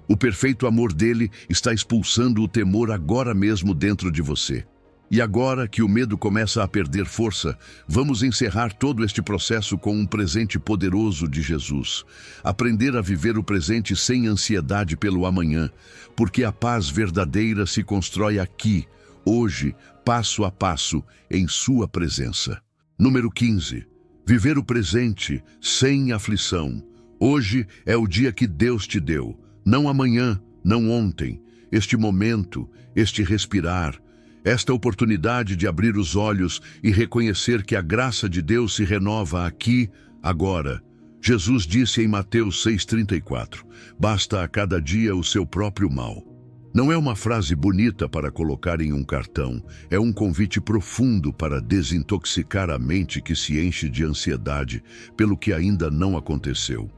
O perfeito amor dele está expulsando o temor agora mesmo dentro de você. E agora que o medo começa a perder força, vamos encerrar todo este processo com um presente poderoso de Jesus. Aprender a viver o presente sem ansiedade pelo amanhã, porque a paz verdadeira se constrói aqui, hoje, passo a passo, em sua presença. Número 15. Viver o presente sem aflição. Hoje é o dia que Deus te deu, não amanhã, não ontem. Este momento, este respirar, esta oportunidade de abrir os olhos e reconhecer que a graça de Deus se renova aqui, agora. Jesus disse em Mateus 6,34, basta a cada dia o seu próprio mal. Não é uma frase bonita para colocar em um cartão, é um convite profundo para desintoxicar a mente que se enche de ansiedade pelo que ainda não aconteceu.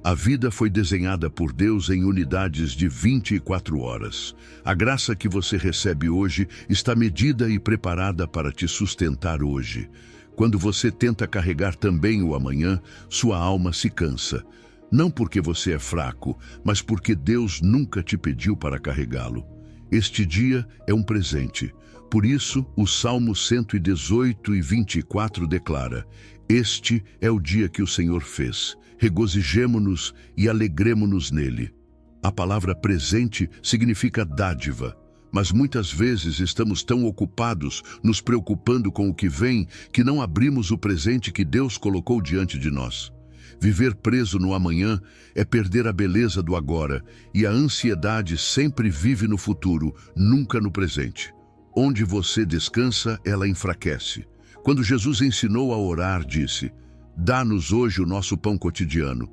A vida foi desenhada por Deus em unidades de 24 horas. A graça que você recebe hoje está medida e preparada para te sustentar hoje. Quando você tenta carregar também o amanhã, sua alma se cansa. Não porque você é fraco, mas porque Deus nunca te pediu para carregá-lo. Este dia é um presente. Por isso, o Salmo 118 e 24 declara: Este é o dia que o Senhor fez. Regozijemo-nos e alegremo-nos nele. A palavra presente significa dádiva, mas muitas vezes estamos tão ocupados, nos preocupando com o que vem, que não abrimos o presente que Deus colocou diante de nós. Viver preso no amanhã é perder a beleza do agora, e a ansiedade sempre vive no futuro, nunca no presente. Onde você descansa, ela enfraquece. Quando Jesus ensinou a orar, disse: Dá-nos hoje o nosso pão cotidiano.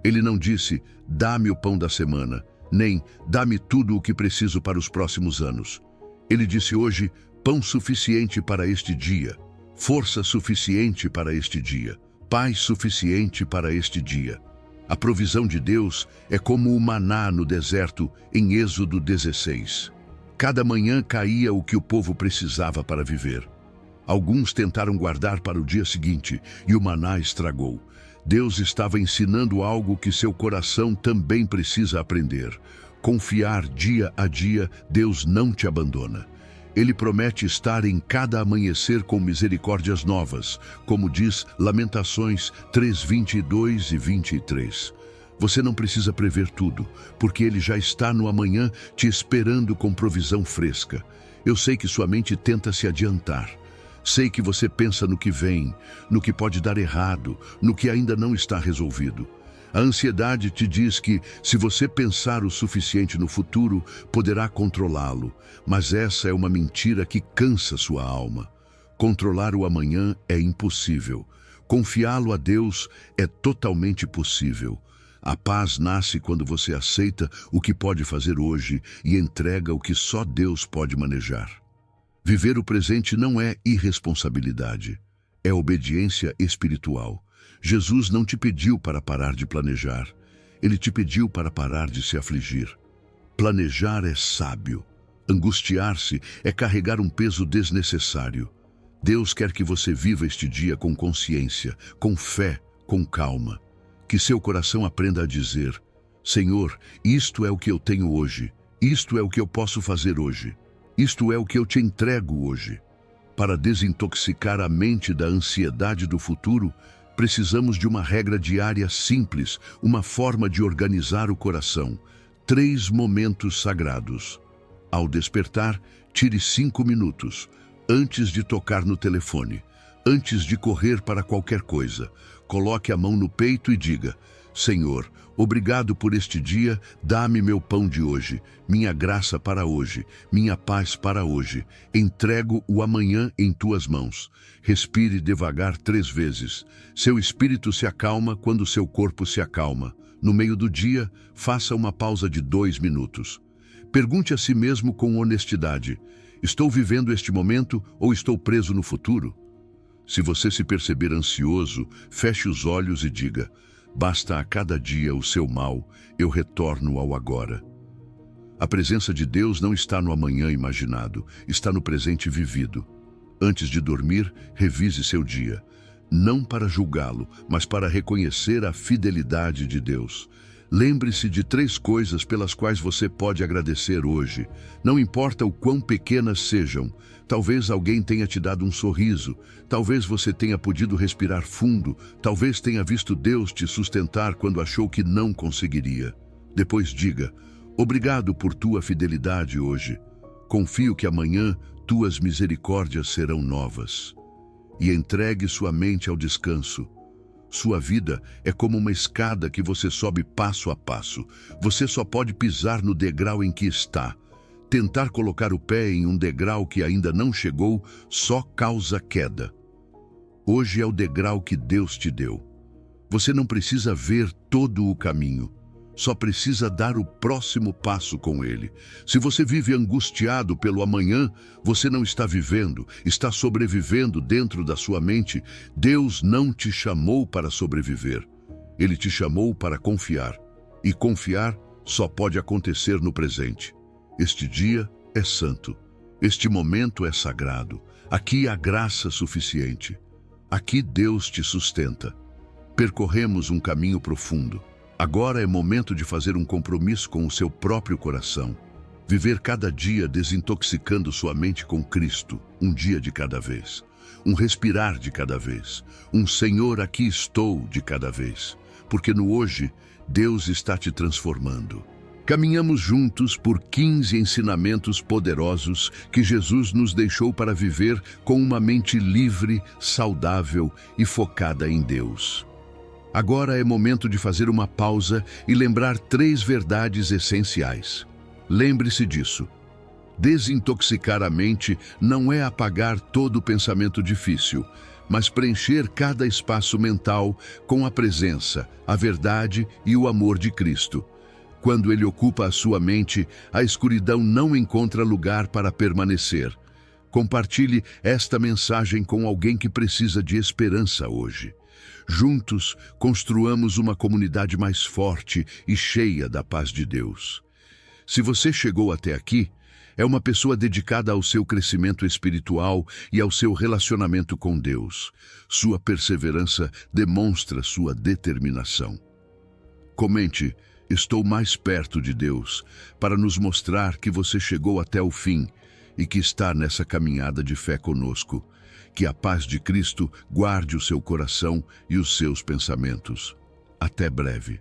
Ele não disse: Dá-me o pão da semana, nem dá-me tudo o que preciso para os próximos anos. Ele disse hoje: pão suficiente para este dia, força suficiente para este dia, paz suficiente para este dia. A provisão de Deus é como o maná no deserto, em Êxodo 16. Cada manhã caía o que o povo precisava para viver. Alguns tentaram guardar para o dia seguinte, e o maná estragou. Deus estava ensinando algo que seu coração também precisa aprender. Confiar dia a dia, Deus não te abandona. Ele promete estar em cada amanhecer com misericórdias novas, como diz Lamentações 3:22 e 23. Você não precisa prever tudo, porque Ele já está no amanhã te esperando com provisão fresca. Eu sei que sua mente tenta se adiantar. Sei que você pensa no que vem, no que pode dar errado, no que ainda não está resolvido. A ansiedade te diz que, se você pensar o suficiente no futuro, poderá controlá-lo. Mas essa é uma mentira que cansa sua alma. Controlar o amanhã é impossível. Confiá-lo a Deus é totalmente possível. A paz nasce quando você aceita o que pode fazer hoje e entrega o que só Deus pode manejar. Viver o presente não é irresponsabilidade, é obediência espiritual. Jesus não te pediu para parar de planejar, Ele te pediu para parar de se afligir. Planejar é sábio, angustiar-se é carregar um peso desnecessário. Deus quer que você viva este dia com consciência, com fé, com calma. Que seu coração aprenda a dizer: Senhor, isto é o que eu tenho hoje, isto é o que eu posso fazer hoje. Isto é o que eu te entrego hoje. Para desintoxicar a mente da ansiedade do futuro, precisamos de uma regra diária simples, uma forma de organizar o coração. 3 momentos sagrados. Ao despertar, tire 5 minutos, antes de tocar no telefone, antes de correr para qualquer coisa. Coloque a mão no peito e diga: Senhor, obrigado por este dia, dá-me meu pão de hoje, minha graça para hoje, minha paz para hoje. Entrego o amanhã em tuas mãos. Respire devagar 3 vezes. Seu espírito se acalma quando seu corpo se acalma. No meio do dia, faça uma pausa de 2 minutos. Pergunte a si mesmo com honestidade: estou vivendo este momento ou estou preso no futuro? Se você se perceber ansioso, feche os olhos e diga: basta a cada dia o seu mal, eu retorno ao agora. A presença de Deus não está no amanhã imaginado, está no presente vivido. Antes de dormir, revise seu dia. Não para julgá-lo, mas para reconhecer a fidelidade de Deus. Lembre-se de 3 coisas pelas quais você pode agradecer hoje. Não importa o quão pequenas sejam. Talvez alguém tenha te dado um sorriso. Talvez você tenha podido respirar fundo. Talvez tenha visto Deus te sustentar quando achou que não conseguiria. Depois diga: obrigado por tua fidelidade hoje. Confio que amanhã tuas misericórdias serão novas. E entregue sua mente ao descanso. Sua vida é como uma escada que você sobe passo a passo. Você só pode pisar no degrau em que está. Tentar colocar o pé em um degrau que ainda não chegou só causa queda. Hoje é o degrau que Deus te deu. Você não precisa ver todo o caminho. só precisa dar o próximo passo com ele. Se você vive angustiado pelo amanhã, você não está vivendo, está sobrevivendo dentro da sua mente. Deus não te chamou para sobreviver. Ele te chamou para confiar. E confiar só pode acontecer no presente. Este dia é santo. Este momento é sagrado. Aqui há graça suficiente. Aqui Deus te sustenta. Percorremos um caminho profundo. Agora é momento de fazer um compromisso com o seu próprio coração. Viver cada dia desintoxicando sua mente com Cristo, um dia de cada vez. Um respirar de cada vez. Um Senhor, aqui estou de cada vez. Porque no hoje, Deus está te transformando. Caminhamos juntos por 15 ensinamentos poderosos que Jesus nos deixou para viver com uma mente livre, saudável e focada em Deus. Agora é momento de fazer uma pausa e lembrar 3 verdades essenciais. Lembre-se disso. Desintoxicar a mente não é apagar todo o pensamento difícil, mas preencher cada espaço mental com a presença, a verdade e o amor de Cristo. Quando Ele ocupa a sua mente, a escuridão não encontra lugar para permanecer. Compartilhe esta mensagem com alguém que precisa de esperança hoje. Juntos, construamos uma comunidade mais forte e cheia da paz de Deus. Se você chegou até aqui, é uma pessoa dedicada ao seu crescimento espiritual e ao seu relacionamento com Deus. Sua perseverança demonstra sua determinação. Comente: estou mais perto de Deus, para nos mostrar que você chegou até o fim e que está nessa caminhada de fé conosco. Que a paz de Cristo guarde o seu coração e os seus pensamentos. Até breve.